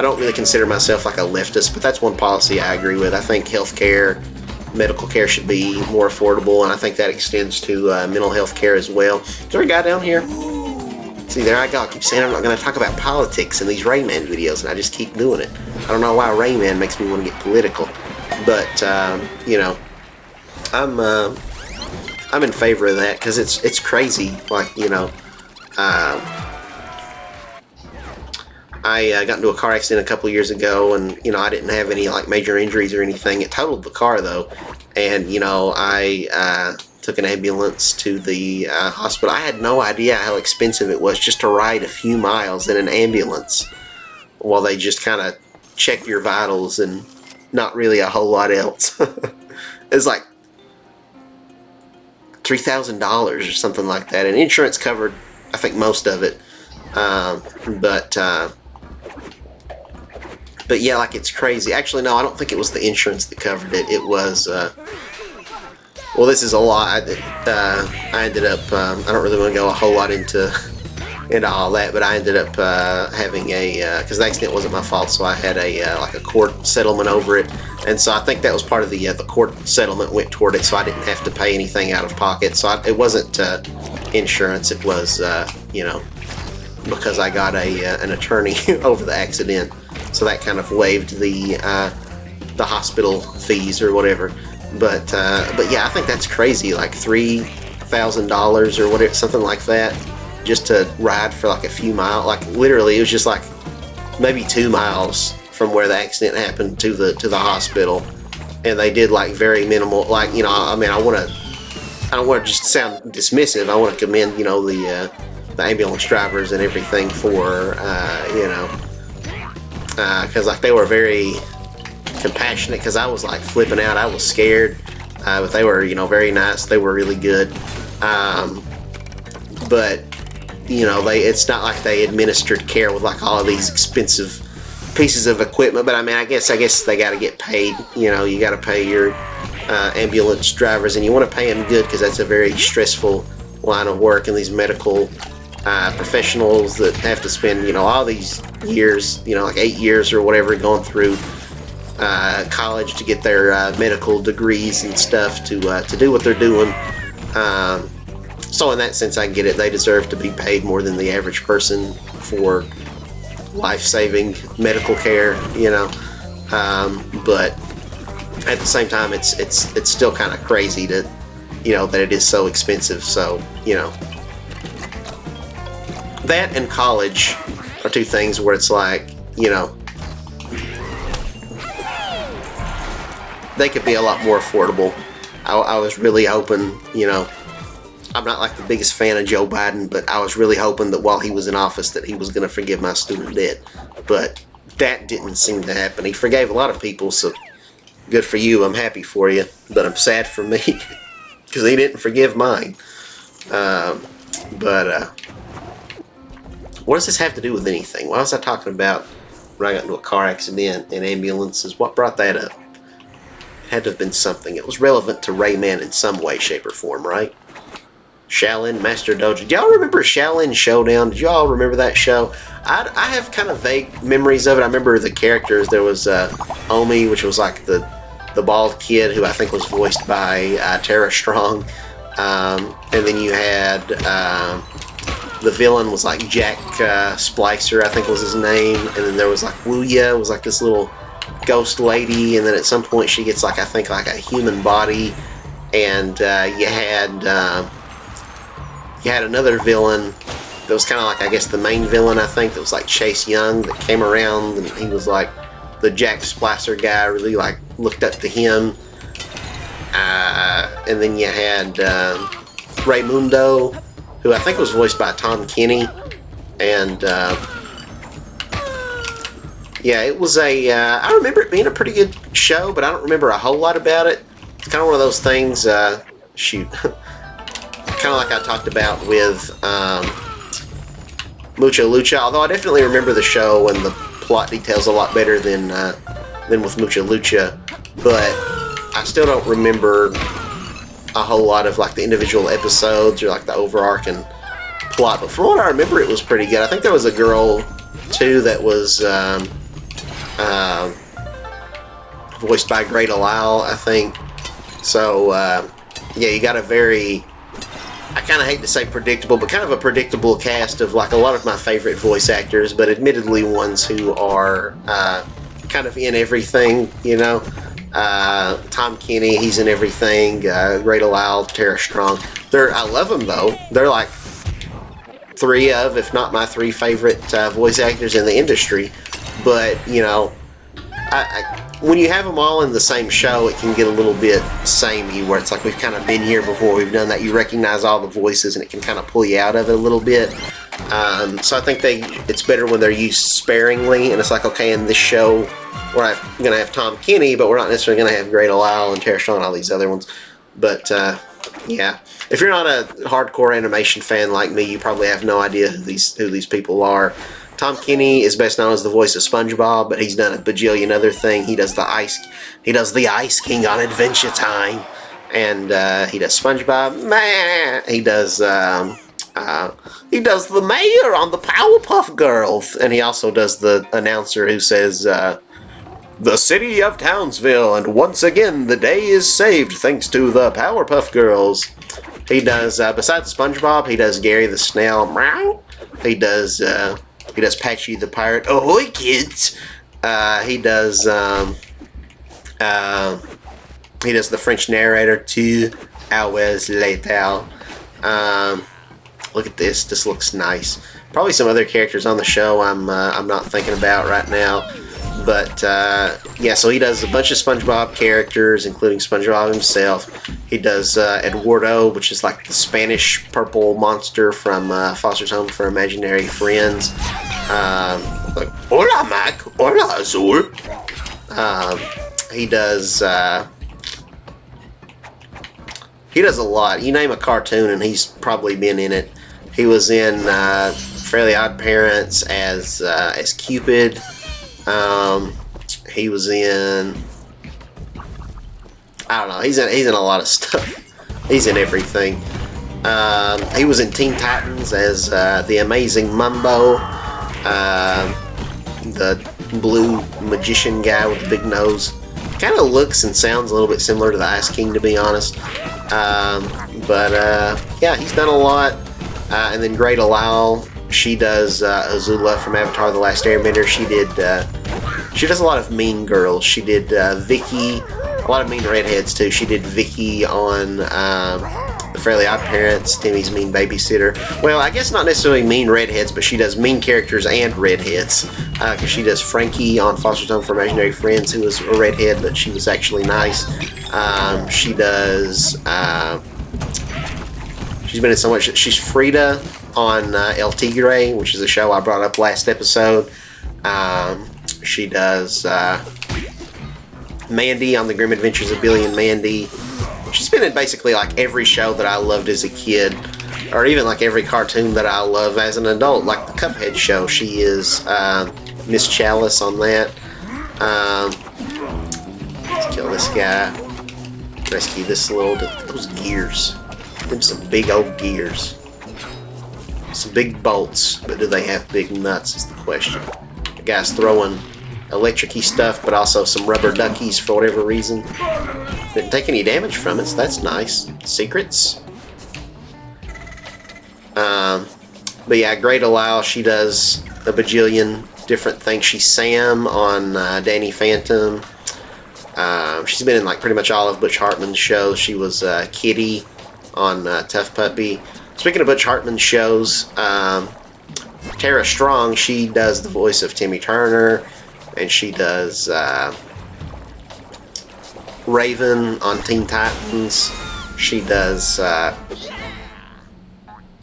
Speaker 1: don't really consider myself a leftist, but that's one policy I agree with. I think healthcare, medical care should be more affordable, and I think that extends to mental health care as well. Is there a guy down here? See, there I go. I keep saying I'm not going to talk about politics in these Rayman videos, and I just keep doing it. I don't know why Rayman makes me want to get political, but I'm in favor of that, because it's crazy. I got into a car accident a couple years ago, and I didn't have any major injuries or anything. It totaled the car though, and I took an ambulance to the hospital. I had no idea how expensive it was just to ride a few miles in an ambulance while they just kind of check your vitals and not really a whole lot else. It's like $3,000 or something like that, and insurance covered, I think, most of it. But yeah, like, it's crazy. Actually, no, I don't think it was the insurance that covered it. It was, well, this is a lot. I ended up, I don't really want to go a whole lot into all that, but I ended up having because the accident wasn't my fault, so I had like a court settlement over it, and so I think that was part of the court settlement went toward it, so I didn't have to pay anything out of pocket. So it wasn't insurance. It was, because I got an attorney over the accident. So that kind of waived the hospital fees or whatever. But yeah, I think that's crazy. Like $3,000 or whatever, something like that, just to ride for like a few miles. Like, literally, it was just like maybe 2 miles from where the accident happened to the hospital, and they did like very minimal. Like, I mean, I don't want to just sound dismissive. I want to commend the ambulance drivers and everything for because like they were very compassionate, because I was like flipping out. I was scared, but they were very nice. They were really good, but it's not like they administered care with like all of these expensive pieces of equipment. But I mean, I guess they got to get paid. You got to pay your ambulance drivers, and you want to pay them good, because that's a very stressful line of work, and these medical professionals that have to spend all these years, like 8 years or whatever, going through college to get their medical degrees and stuff to do what they're doing. So in that sense, I get it. They deserve to be paid more than the average person for life-saving medical care, but at the same time, it's still kind of crazy that that it is so expensive. So that and college are two things where it's like, they could be a lot more affordable. I was really hoping, I'm not like the biggest fan of Joe Biden, but I was really hoping that while he was in office that he was going to forgive my student debt. But that didn't seem to happen. He forgave a lot of people, so good for you. I'm happy for you, but I'm sad for me because he didn't forgive mine. What does this have to do with anything? Why was I talking about when I got into a car accident and ambulances? What brought that up? It had to have been something. It was relevant to Rayman in some way, shape, or form, right? Shaolin Master Dojo. Do y'all remember Shaolin Showdown? Did y'all remember that show? I have kind of vague memories of it. I remember the characters. There was Omi, which was like the bald kid, who I think was voiced by Tara Strong. And then you had the villain was like Jack Splicer, I think was his name. And then there was like Wuya, was like this little ghost lady. And then at some point she gets like, I think, like a human body. And you had another villain that was kind of like, I guess, the main villain, I think, that was like Chase Young, that came around, and he was like the Jack Splicer guy, really like looked up to him. And then you had Raymundo, who I think was voiced by Tom Kenny. And yeah, it was I remember it being a pretty good show, but I don't remember a whole lot about it. It's kind of one of those things, kind of like I talked about with Mucha Lucha, although I definitely remember the show and the plot details a lot better than with Mucha Lucha, but I still don't remember a whole lot of like the individual episodes or like the overarching plot. But from what I remember, it was pretty good. I think there was a girl too that was voiced by Great Alal, I think. So yeah, you got a very, I kind of hate to say predictable, but kind of a predictable cast of like a lot of my favorite voice actors, but admittedly ones who are kind of in everything, Tom Kenny, he's in everything. Great Alal, Tara Strong. I love them though. They're like three of, if not my three favorite voice actors in the industry. But when you have them all in the same show, it can get a little bit samey, where it's like we've kind of been here before, we've done that. You recognize all the voices, and it can kind of pull you out of it a little bit. So I think it's better when they're used sparingly, and it's like, okay, in this show, we're going to have Tom Kenny, but we're not necessarily going to have Great Lyle and Tara Strong and all these other ones. But yeah, if you're not a hardcore animation fan like me, you probably have no idea who these people are. Tom Kenny is best known as the voice of SpongeBob, but he's done a bajillion other things. He does the Ice King on Adventure Time, and he does SpongeBob. Man, he does the mayor on the Powerpuff Girls, and he also does the announcer who says, "The city of Townsville, and once again the day is saved thanks to the Powerpuff Girls." He does besides SpongeBob, he does Gary the Snail. Meow. He does Patchy the Pirate. Ahoy, kids! He does the French narrator too. Hours later. Look at this. This looks nice. Probably some other characters on the show I'm not thinking about right now. But yeah, so he does a bunch of SpongeBob characters, including SpongeBob himself. He does Eduardo, which is like the Spanish purple monster from Foster's Home for Imaginary Friends. Like, hola, Mac. Hola, Azul. He does a lot. You name a cartoon, and he's probably been in it. He was in Fairly Odd Parents as Cupid. He was in, I don't know, he's in a lot of stuff. He's in everything. He was in Teen Titans as the Amazing Mumbo, the blue magician guy with the big nose. Kind of looks and sounds a little bit similar to the Ice King, to be honest. But yeah, he's done a lot. And then Great Lyle, she does Azula from Avatar: The Last Airbender. She does a lot of Mean Girls. She did Vicky, a lot of Mean Redheads too. She did Vicky on The Fairly Odd Parents, Timmy's Mean Babysitter. Well, I guess not necessarily Mean Redheads, but she does mean characters and redheads. Because she does Frankie on Foster's Home for Imaginary Friends, who was a redhead, but she was actually nice. She does... she's been in so much... She's Frida on El Tigre, which is a show I brought up last episode. She does Mandy on The Grim Adventures of Billy and Mandy. She's been in basically like every show that I loved as a kid, or even like every cartoon that I love as an adult, like the Cuphead show. She is Miss Chalice on that. Let's kill this guy. Rescue this those gears. Them some big old gears. Some big bolts, but do they have big nuts is the question. The guy's throwing electric-y stuff, but also some rubber duckies for whatever reason. Didn't take any damage from it, so that's nice. Secrets. But yeah, Great Lyle, she does a bajillion different things. She's Sam on Danny Phantom. She's been in like pretty much all of Butch Hartman's shows. She was Kitty on Tough Puppy. Speaking of Butch Hartman's shows, Tara Strong, she does the voice of Timmy Turner, and she does Raven on Teen Titans. She does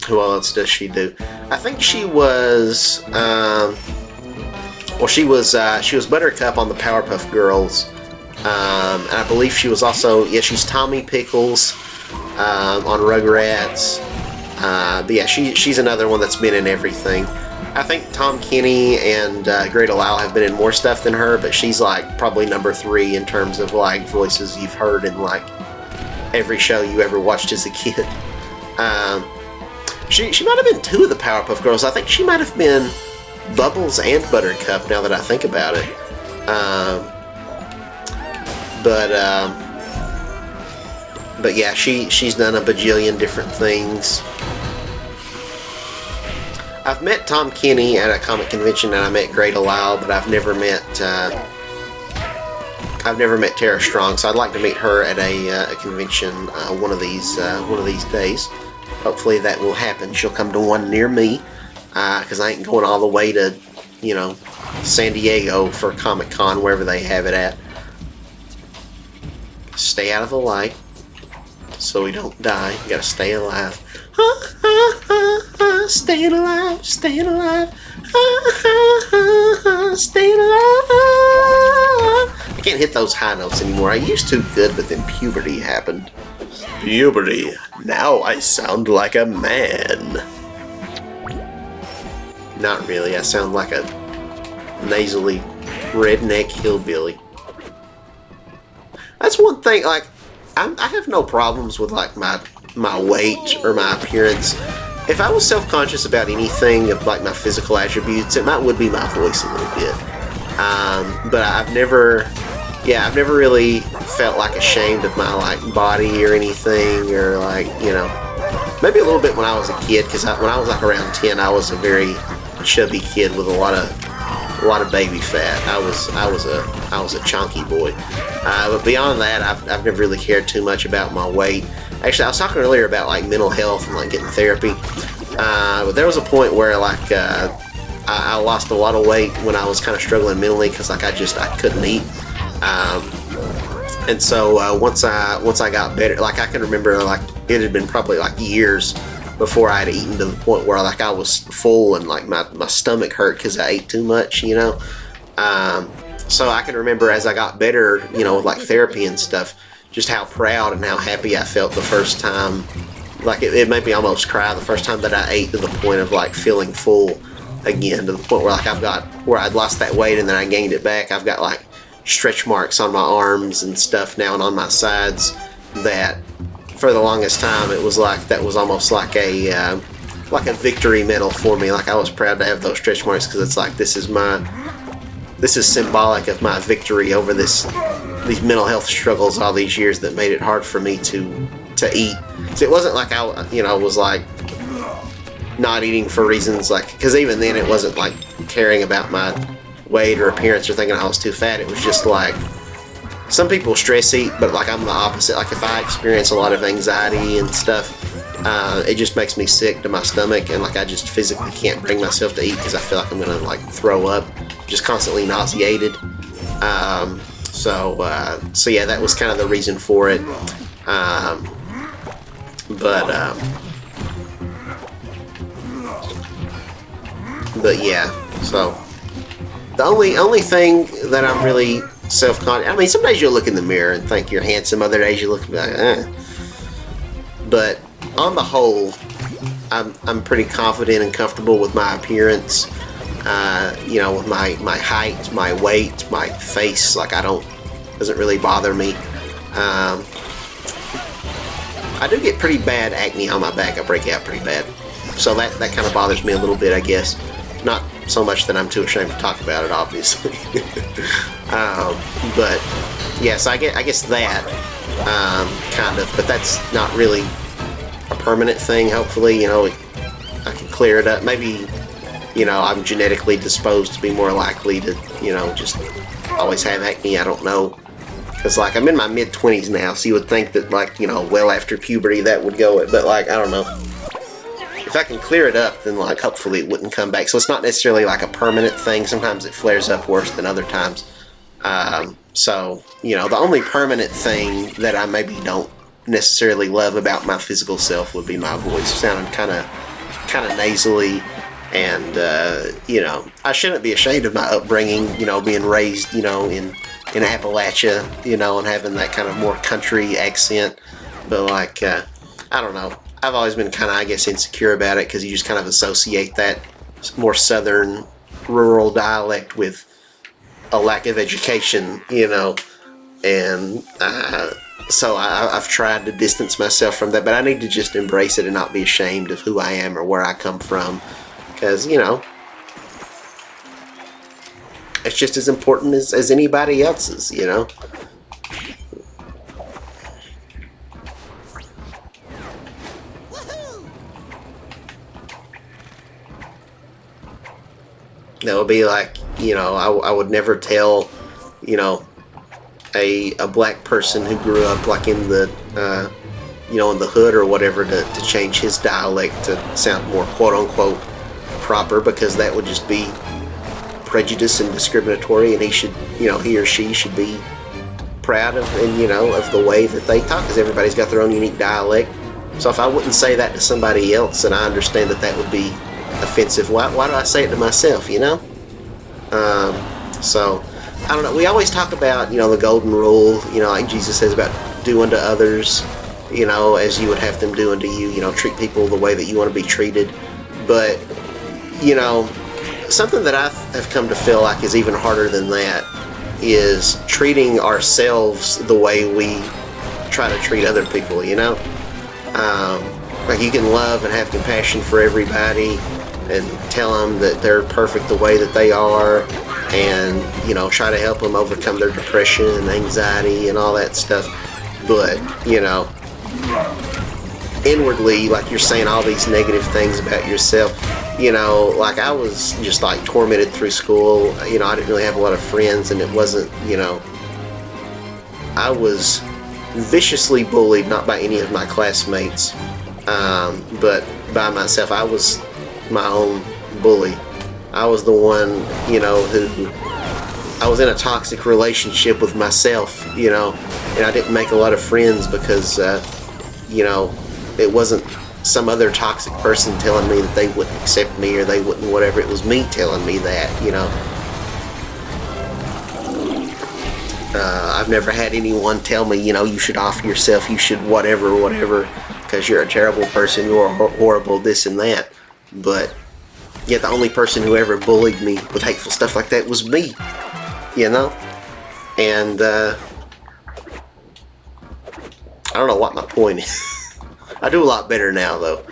Speaker 1: who else does she do? I think she was she was Buttercup on the Powerpuff Girls, and I believe she was also she's Tommy Pickles on Rugrats. But yeah, she's another one that's been in everything. I think Tom Kenny and Great Lyle have been in more stuff than her, but she's like probably number 3 in terms of like voices you've heard in like every show you ever watched as a kid. She might have been 2 of the Powerpuff Girls. I think she might have been Bubbles and Buttercup, now that I think about it. But yeah, she's done a bajillion different things. I've met Tom Kenny at a comic convention, and I met Great Lyle, but I've never met Tara Strong. So I'd like to meet her at a convention one of these days. Hopefully that will happen. She'll come to one near me, because I ain't going all the way to, San Diego for Comic-Con, wherever they have it at. Stay out of the light so we don't die. You gotta stay alive. Staying alive, staying alive. Staying alive. I can't hit those high notes anymore. I used to good, but then puberty happened. Puberty. Now I sound like a man. Not really. I sound like a nasally redneck hillbilly. That's one thing, like, I have no problems with, like, my weight or my appearance. If I was self-conscious about anything of, like, my physical attributes, it would be my voice a little bit. But I've never really felt, like, ashamed of my, like, body or anything, or, like, you know, maybe a little bit when I was a kid, because when I was, like, around 10, I was a very chubby kid with a lot of baby fat. I was a chunky boy. But beyond that, I've never really cared too much about my weight. Actually, I was talking earlier about like mental health and like getting therapy. But there was a point where like I lost a lot of weight when I was kind of struggling mentally because like I couldn't eat. And so once I got better, like I can remember like it had been probably like years before I had eaten to the point where like I was full and like my stomach hurt because I ate too much, you know. So I can remember as I got better, you know, with like therapy and stuff, just how proud and how happy I felt the first time. Like it made me almost cry the first time that I ate, to the point of like feeling full again, to the point where like I'd lost that weight and then I gained it back. I've got like stretch marks on my arms and stuff now and on my sides that for the longest time it was like that was almost like a victory medal for me. Like I was proud to have those stretch marks because it's like this is symbolic of my victory over these mental health struggles all these years that made it hard for me to eat. So it wasn't like I was like not eating for reasons like, because even then it wasn't like caring about my weight or appearance or thinking I was too fat. It was just like, some people stress eat, but like I'm the opposite. Like if I experience a lot of anxiety and stuff, it just makes me sick to my stomach, and like I just physically can't bring myself to eat because I feel like I'm gonna like throw up, just constantly nauseated. So yeah, that was kind of the reason for it. But yeah, so the only thing that I'm really self-conscious, I mean, some days you'll look in the mirror and think you're handsome, other days you look and be like, But on the whole, I'm pretty confident and comfortable with my appearance. You know, with my height, my weight, my face. Like doesn't really bother me. I do get pretty bad acne on my back. I break out pretty bad, so that kind of bothers me a little bit, I guess. Not so much that I'm too ashamed to talk about it, obviously. But yes, I guess that kind of, but that's not really a permanent thing. Hopefully, you know, I can clear it up. Maybe, you know, I'm genetically disposed to be more likely to, you know, just always have acne. I don't know, because like I'm in my mid-20s now, so you would think that like, you know, well after puberty that would go, but like I don't know. If I can clear it up, then like hopefully it wouldn't come back. So it's not necessarily like a permanent thing. Sometimes it flares up worse than other times. So, you know, the only permanent thing that I maybe don't necessarily love about my physical self would be my voice sounding kind of nasally. And, you know, I shouldn't be ashamed of my upbringing, you know, being raised, you know, in Appalachia, you know, and having that kind of more country accent. But like, I don't know. I've always been kind of, I guess, insecure about it because you just kind of associate that more southern, rural dialect with a lack of education, you know, and so I've tried to distance myself from that, but I need to just embrace it and not be ashamed of who I am or where I come from, because, you know, it's just as important as anybody else's, you know. That would be like, you know, I would never tell, you know, a black person who grew up like in the, you know, in the hood or whatever to change his dialect to sound more quote unquote proper, because that would just be prejudiced and discriminatory, and he or she should be proud of, and of the way that they talk, because everybody's got their own unique dialect. So if I wouldn't say that to somebody else, and I understand that would be offensive, why do I say it to myself? So I don't know. We always talk about the golden rule, like Jesus says about do unto others, as you would have them do unto you. Treat people the way that you want to be treated. But something that I have come to feel like is even harder than that is treating ourselves the way we try to treat other people. Like you can love and have compassion for everybody and tell them that they're perfect the way that they are, and try to help them overcome their depression and anxiety and all that stuff. But inwardly, like you're saying all these negative things about yourself. Like I was just like tormented through school. I didn't really have a lot of friends, and it wasn't, I was viciously bullied, not by any of my classmates, but by myself. I was my own bully. I was the one, who I was in a toxic relationship with myself, and I didn't make a lot of friends because, it wasn't some other toxic person telling me that they wouldn't accept me or they wouldn't whatever. It was me telling me that, I've never had anyone tell me, you should offer yourself, you should whatever, because you're a terrible person, you're horrible, this and that. But yet the only person who ever bullied me with hateful stuff like that was me, And I don't know what my point is. I do a lot better now, though.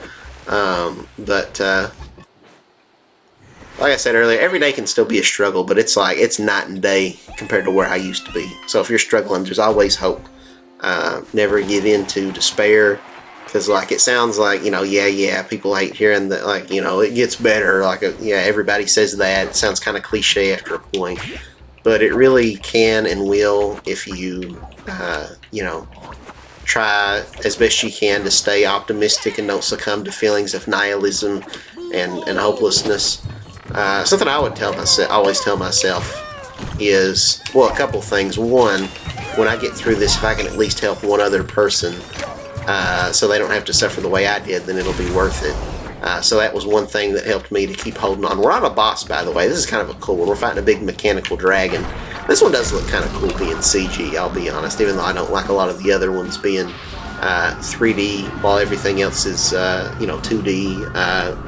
Speaker 1: But like I said earlier, every day can still be a struggle, but it's night and day compared to where I used to be. So if you're struggling, there's always hope. Never give in to despair, because it sounds like, people hate hearing that, it gets better. Everybody says that. It sounds kind of cliche after a point, but it really can and will if you, try as best you can to stay optimistic and don't succumb to feelings of nihilism and hopelessness. Something I would always tell myself is, a couple things. One, when I get through this, if I can at least help one other person so they don't have to suffer the way I did, then it'll be worth it. So that was one thing that helped me to keep holding on. We're on a boss, by the way. This is kind of a cool one. We're fighting a big mechanical dragon. This one does look kind of cool being CG, I'll be honest, even though I don't like a lot of the other ones being 3D, while everything else is 2D,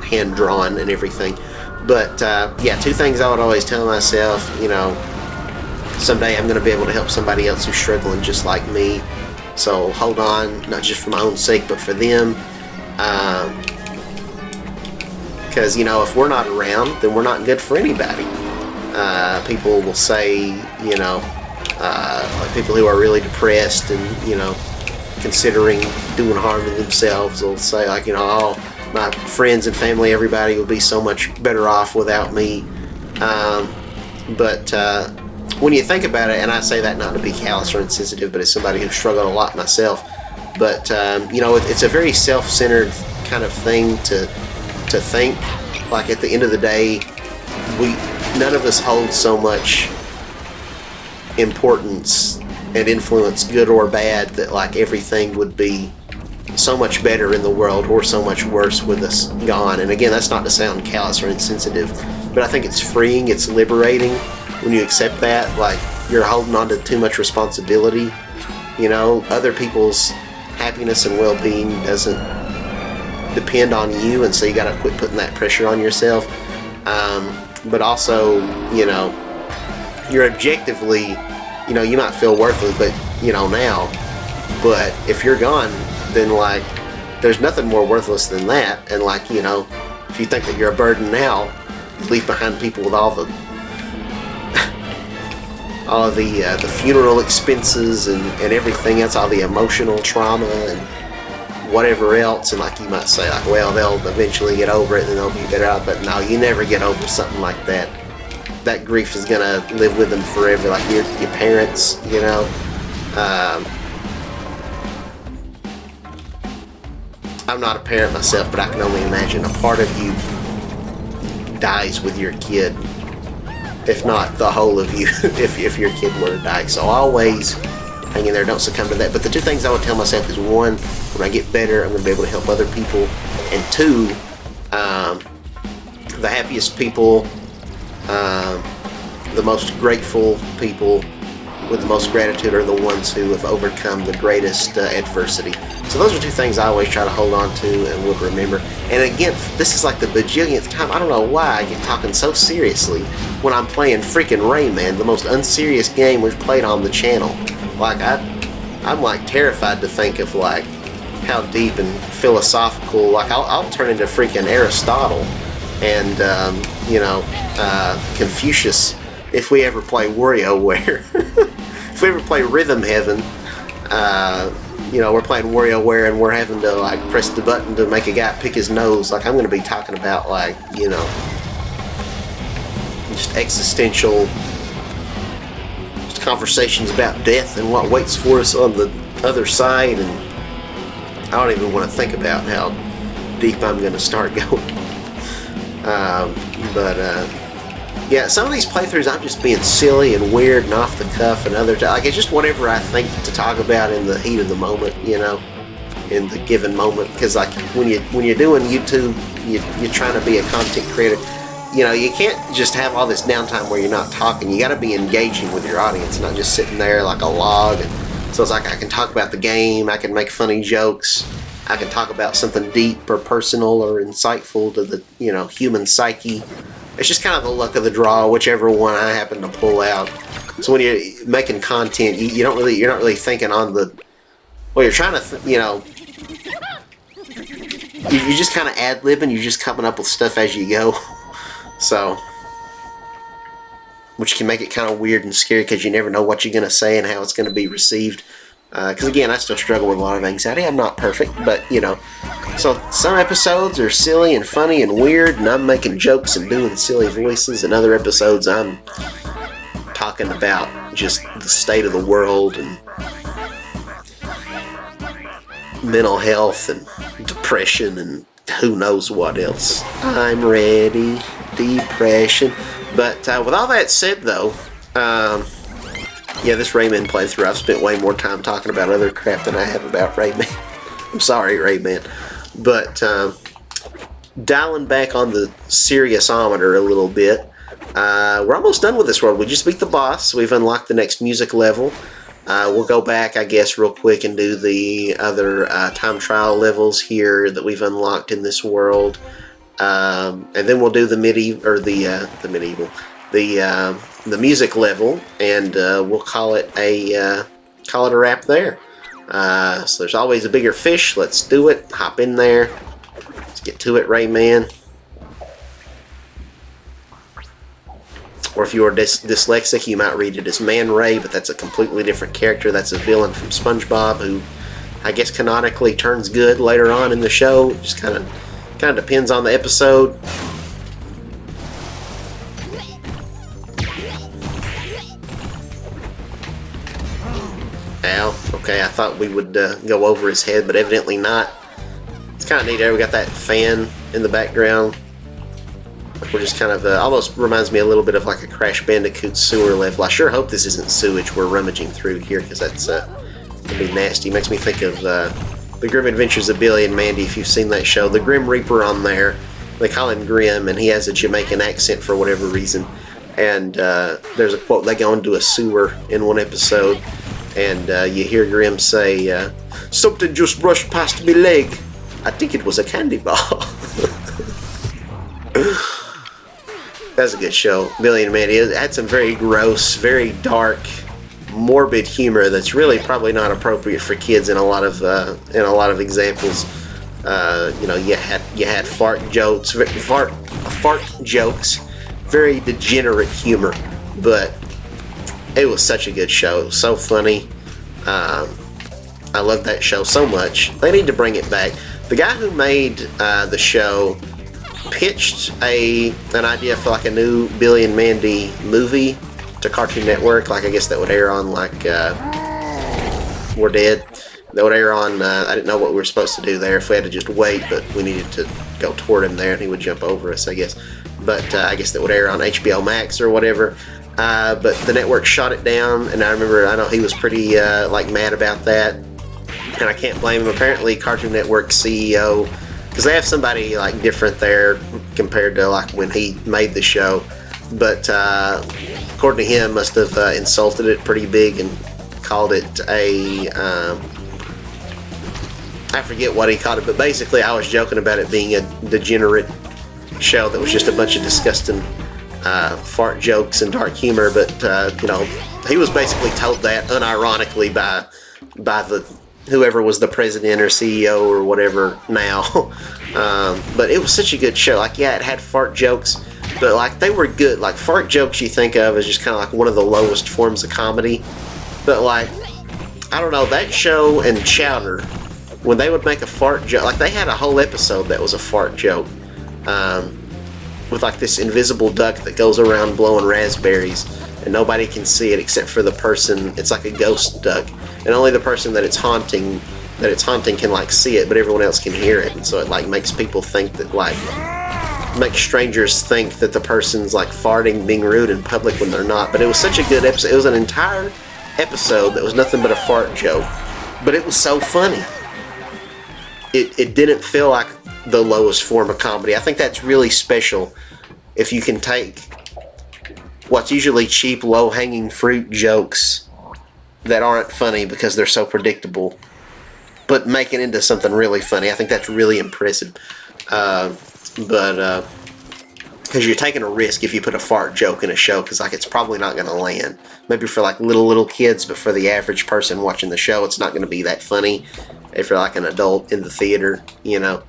Speaker 1: hand-drawn and everything. But two things I would always tell myself, someday I'm going to be able to help somebody else who's struggling just like me. So hold on, not just for my own sake, but for them. Because, if we're not around, then we're not good for anybody. People will say, like people who are really depressed and, considering doing harm to themselves will say, oh, my friends and family, everybody will be so much better off without me. But when you think about it, and I say that not to be callous or insensitive, but as somebody who's struggled a lot myself, but, it's a very self-centered kind of thing to think. Like at the end of the day, none of us hold so much importance and influence, good or bad, that everything would be so much better in the world or so much worse with us gone. And again, that's not to sound callous or insensitive, but I think it's freeing, it's liberating when you accept that. You're holding on to too much responsibility. Other people's happiness and well-being doesn't depend on you, and so you got to quit putting that pressure on yourself. But also, you're objectively, you might feel worthless, but now, but if you're gone, then there's nothing more worthless than that. And if you think that you're a burden now, you leave behind people with all the funeral expenses and everything else, all the emotional trauma and whatever else, and you might say well, they'll eventually get over it and then they'll be better out. But no, you never get over something like that. That grief is gonna live with them forever, like your parents, I'm not a parent myself, but I can only imagine a part of you dies with your kid. if not the whole of you, if your kid were to die. So always hang in there, don't succumb to that. But the two things I would tell myself is, one, when I get better, I'm going to be able to help other people, and two, the happiest people, the most grateful people with the most gratitude are the ones who have overcome the greatest adversity. So those are two things I always try to hold on to and would remember. And again, this is like the bajillionth time. I don't know why I get talking so seriously when I'm playing freaking Rayman, the most unserious game we've played on the channel. Like, I'm like terrified to think of like how deep and philosophical, like I'll turn into freaking Aristotle and Confucius if we ever play WarioWare. If we ever play Rhythm Heaven, we're playing WarioWare and we're having to like press the button to make a guy pick his nose. Like, I'm going to be talking about like, just existential just conversations about death and what waits for us on the other side, and I don't even want to think about how deep I'm going to start going. Yeah, some of these playthroughs I'm just being silly and weird and off the cuff, and other like it's just whatever I think to talk about in the heat of the moment, in the given moment. Because like when you're doing YouTube, you're trying to be a content creator. You can't just have all this downtime where you're not talking. You got to be engaging with your audience, not just sitting there like a log. And so it's like I can talk about the game, I can make funny jokes, I can talk about something deep or personal or insightful to the human psyche. It's just kind of the luck of the draw, whichever one I happen to pull out. So when you're making content, you're not really thinking on the. Well, you're trying to, you're just kind of ad-libbing. You're just coming up with stuff as you go. So, which can make it kind of weird and scary because you never know what you're going to say and how it's going to be received. Because again, I still struggle with a lot of anxiety. I'm not perfect, but so some episodes are silly and funny and weird, and I'm making jokes and doing silly voices, and other episodes I'm talking about just the state of the world and mental health and depression and who knows what else. I'm ready, depression. But with all that said, though, yeah, this Rayman playthrough, I've spent way more time talking about other crap than I have about Rayman. I'm sorry, Rayman. But dialing back on the seriousometer a little bit, we're almost done with this world. We just beat the boss. We've unlocked the next music level. We'll go back, I guess, real quick and do the other time trial levels here that we've unlocked in this world. And then we'll do the the music level, and we'll call it a wrap there. So there's always a bigger fish. Let's do it. Hop in there. Let's get to it, Rayman. Or if you are dyslexic, you might read it as Man Ray, but that's a completely different character. That's a villain from SpongeBob who, I guess, canonically turns good later on in the show. It just kind of depends on the episode. Ow. Okay, I thought we would go over his head, but evidently not. It's kind of neat there. We got that fan in the background. We're just kind of, almost reminds me a little bit of like a Crash Bandicoot sewer level. I sure hope this isn't sewage we're rummaging through here, because that's going to be nasty. Makes me think of The Grim Adventures of Billy and Mandy, if you've seen that show. The Grim Reaper on there, they call him Grim, and he has a Jamaican accent for whatever reason. And there's a quote, they go into a sewer in one episode, and you hear Grim say, "Something just brushed past me leg. I think it was a candy ball." That's a good show. Billy and Mandy. It had some very gross, very dark, morbid humor that's really probably not appropriate for kids in a lot of examples. You had fart jokes, very degenerate humor, but it was such a good show. It was so funny. I love that show so much. They need to bring it back. The guy who made the show pitched an idea for like a new Billy and Mandy movie to Cartoon Network. Like, I guess that would air on like We're Dead. That would air on, I didn't know what we were supposed to do there, if we had to just wait, but we needed to go toward him there and he would jump over us, I guess. but I guess that would air on HBO Max or whatever. But the network shot it down, and I know he was pretty like mad about that, and I can't blame him. Apparently, Cartoon Network CEO, because they have somebody like different there compared to like when he made the show, but according to him, must have insulted it pretty big and called it a I forget what he called it, but basically I was joking about it being a degenerate show that was just a bunch of disgusting fart jokes and dark humor, but you know, he was basically told that unironically by the whoever was the president or CEO or whatever now. But it was such a good show. Like, yeah, it had fart jokes, but like they were good. Like, fart jokes you think of as just kind of like one of the lowest forms of comedy, but like, I don't know, that show and Chowder, when they would make a fart joke, like they had a whole episode that was a fart joke, with like this invisible duck that goes around blowing raspberries, and nobody can see it except for the person. It's like a ghost duck, and only the person that it's haunting can like see it, but everyone else can hear it, and so it like makes people think that, like, makes strangers think that the person's like farting, being rude in public when they're not. But it was such a good episode. It was an entire episode that was nothing but a fart joke, but it was so funny. It didn't feel like the lowest form of comedy. I think that's really special if you can take what's usually cheap, low-hanging fruit jokes that aren't funny because they're so predictable, but make it into something really funny. I think that's really impressive. Because you're taking a risk if you put a fart joke in a show, because like it's probably not going to land. Maybe for like little kids, but for the average person watching the show, it's not going to be that funny. If you're like an adult in the theater, you know.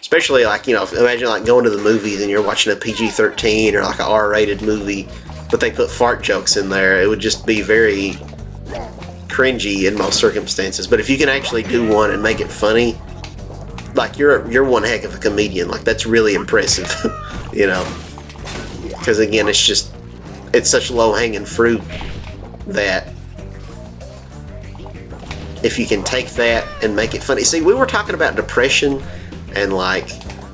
Speaker 1: Especially like, you know, imagine like going to the movies and you're watching a PG-13 or like an R-rated movie, but they put fart jokes in there. It would just be very cringy in most circumstances. But if you can actually do one and make it funny, like you're one heck of a comedian. Like, that's really impressive, you know. Because again, it's such low-hanging fruit that if you can take that and make it funny. See, we were talking about depression and like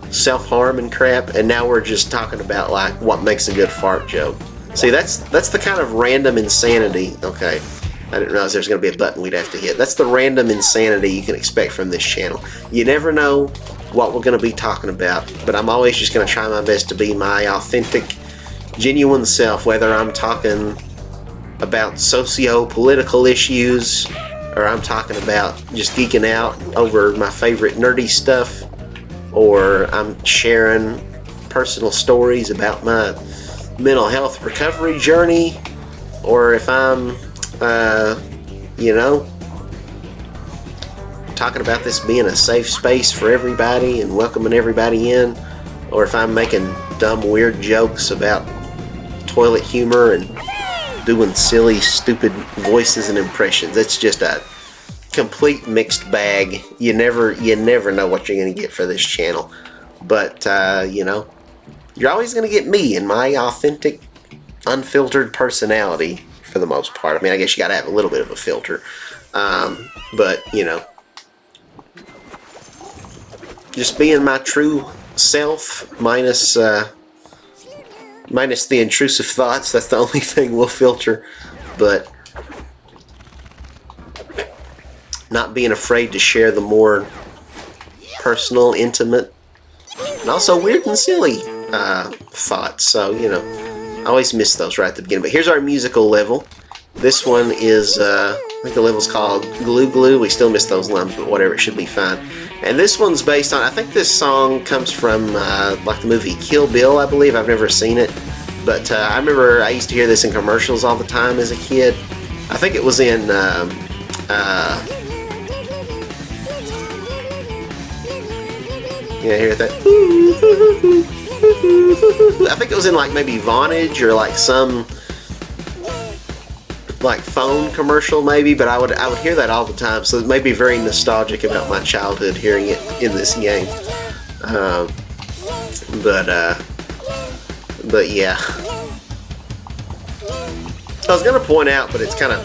Speaker 1: self-harm and crap, and now we're just talking about like what makes a good fart joke. See, that's the kind of random insanity. Okay, I didn't realize there's going to be a button we'd have to hit. That's the random insanity you can expect from this channel. You never know what we're going to be talking about, but I'm always just going to try my best to be my authentic, genuine self, whether I'm talking about socio-political issues, or I'm talking about just geeking out over my favorite nerdy stuff, or I'm sharing personal stories about my mental health recovery journey, or if I'm, you know, talking about this being a safe space for everybody and welcoming everybody in, or if I'm making dumb, weird jokes about toilet humor and doing silly, stupid voices and impressions. It's just a complete mixed bag. You never know what you're going to get for this channel. But, you know, you're always going to get me and my authentic, unfiltered personality for the most part. I mean, I guess you got to have a little bit of a filter. But, you know, just being my true self, minus the intrusive thoughts. That's the only thing we'll filter. But not being afraid to share the more personal, intimate, and also weird and silly thoughts. So, you know, I always miss those right at the beginning. But here's our musical level. This one is, I think the level's called Glue Glue. We still miss those lumps, but whatever, it should be fine. And this one's based on, I think this song comes from like the movie Kill Bill, I believe. I've never seen it, but I remember I used to hear this in commercials all the time as a kid. I think it was in yeah, hear that? I think it was in like maybe Vonage or like some like phone commercial maybe, but I would hear that all the time, so it made me very nostalgic about my childhood hearing it in this game. But yeah, I was gonna point out, but it's kind of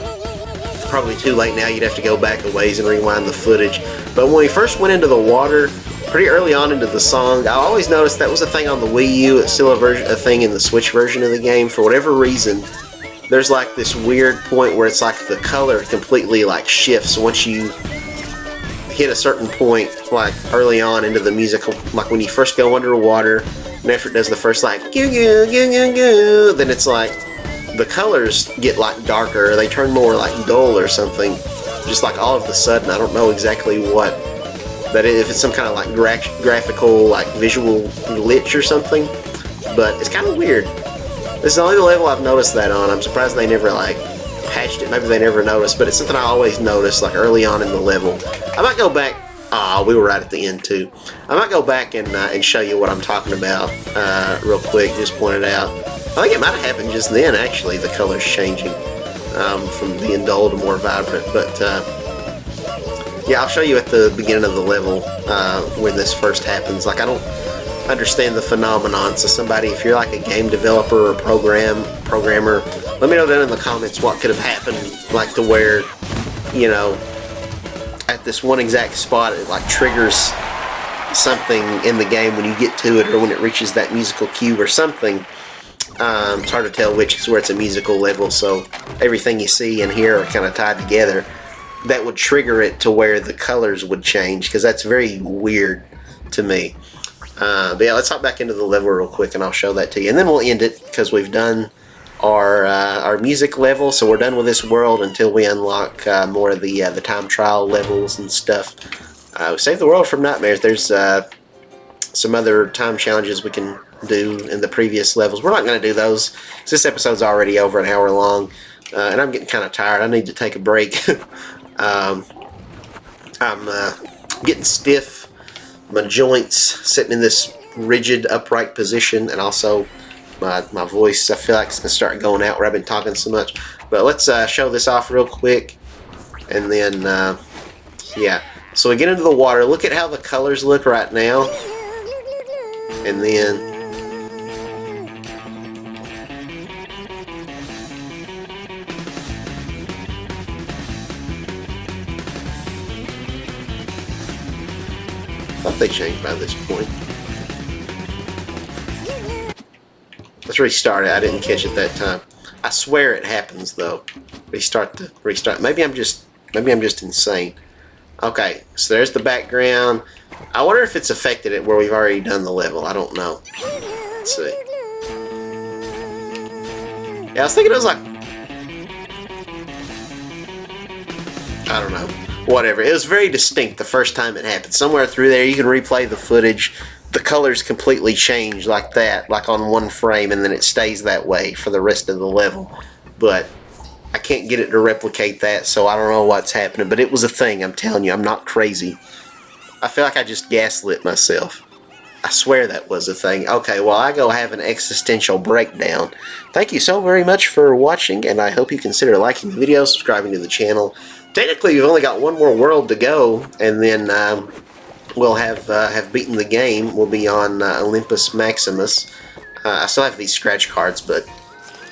Speaker 1: probably too late now. You'd have to go back a ways and rewind the footage. But when we first went into the water, pretty early on into the song. I always noticed that was a thing on the Wii U. It's still a thing in the Switch version of the game. For whatever reason, there's like this weird point where it's like the color completely like shifts once you hit a certain point, like early on into the musical, like when you first go underwater, and after it does the first like goo goo goo goo goo, then it's like the colors get like darker, they turn more like dull or something, just like all of a sudden. I don't know exactly what that is, if it's some kind of like graphical, like visual glitch or something, but it's kind of weird. This is the only level I've noticed that on. I'm surprised they never like patched it. Maybe they never noticed, but it's something I always notice like early on in the level. I might go back. We were right at the end too. I might go back and show you what I'm talking about real quick. Just point it out. I think it might have happened just then. Actually, the colors changing from being dull to more vibrant. But yeah, I'll show you at the beginning of the level when this first happens. Like, I don't understand the phenomenon. So somebody, if you're like a game developer or programmer, let me know down in the comments what could have happened, like to where, you know, at this one exact spot it like triggers something in the game when you get to it, or when it reaches that musical cue or something. It's hard to tell which is where it's a musical level, so everything you see and hear are kind of tied together. That would trigger it to where the colors would change, because that's very weird to me. But yeah, let's hop back into the level real quick and I'll show that to you, and then we'll end it because we've done our music level. So we're done with this world until we unlock more of the time trial levels and stuff. Save the world from nightmares. There's some other time challenges we can do in the previous levels. We're not going to do those because this episode's already over an hour long, and I'm getting kind of tired. I need to take a break. I'm getting stiff. My joints sitting in this rigid upright position, and also my voice, I feel like it's going to start going out where I've been talking so much. But let's show this off real quick, and then yeah, so we get into the water. Look at how the colors look right now, and then I thought they changed by this point. Let's restart it. I didn't catch it that time. I swear it happens though. Restart. Maybe I'm just insane. Okay, so there's the background. I wonder if it's affected it where we've already done the level. I don't know. Let's see. Yeah, I was thinking it was like, I don't know. Whatever. It was very distinct the first time it happened. Somewhere through there, you can replay the footage. The colors completely change like that, like on one frame, and then it stays that way for the rest of the level. But I can't get it to replicate that, so I don't know what's happening. But it was a thing, I'm telling you. I'm not crazy. I feel like I just gaslit myself. I swear that was a thing. Okay, well, I go have an existential breakdown. Thank you so very much for watching, and I hope you consider liking the video, subscribing to the channel. Technically, we've only got one more world to go, and then we'll have beaten the game. We'll be on Olympus Maximus. I still have these scratch cards, but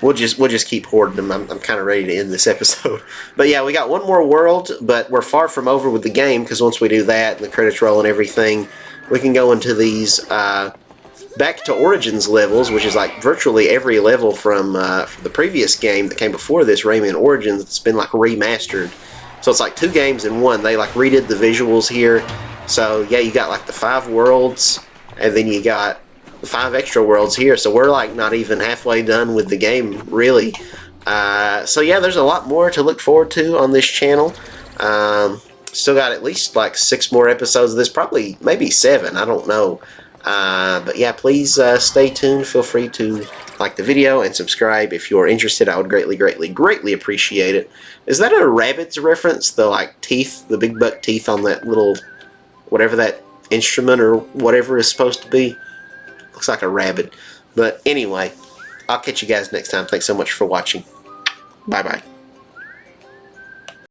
Speaker 1: we'll just keep hoarding them. I'm kind of ready to end this episode. But yeah, we got one more world, but we're far from over with the game, because once we do that and the credits roll and everything, we can go into these back to Origins levels, which is like virtually every level from the previous game that came before this, Rayman Origins. It's been like remastered. So it's like 2 games in one. They like redid the visuals here. So yeah, you got like the 5 worlds, and then you got the 5 extra worlds here. So we're like not even halfway done with the game, really. So yeah, there's a lot more to look forward to on this channel. Still got at least like 6 more episodes of this, probably maybe 7, I don't know. But yeah, please stay tuned. Feel free to like the video and subscribe if you're interested. I would greatly appreciate it. Is that a rabbit's reference? The like teeth, the big buck teeth on that little, whatever that instrument or whatever is supposed to be. Looks like a rabbit. But anyway, I'll catch you guys next time. Thanks so much for watching. Bye bye.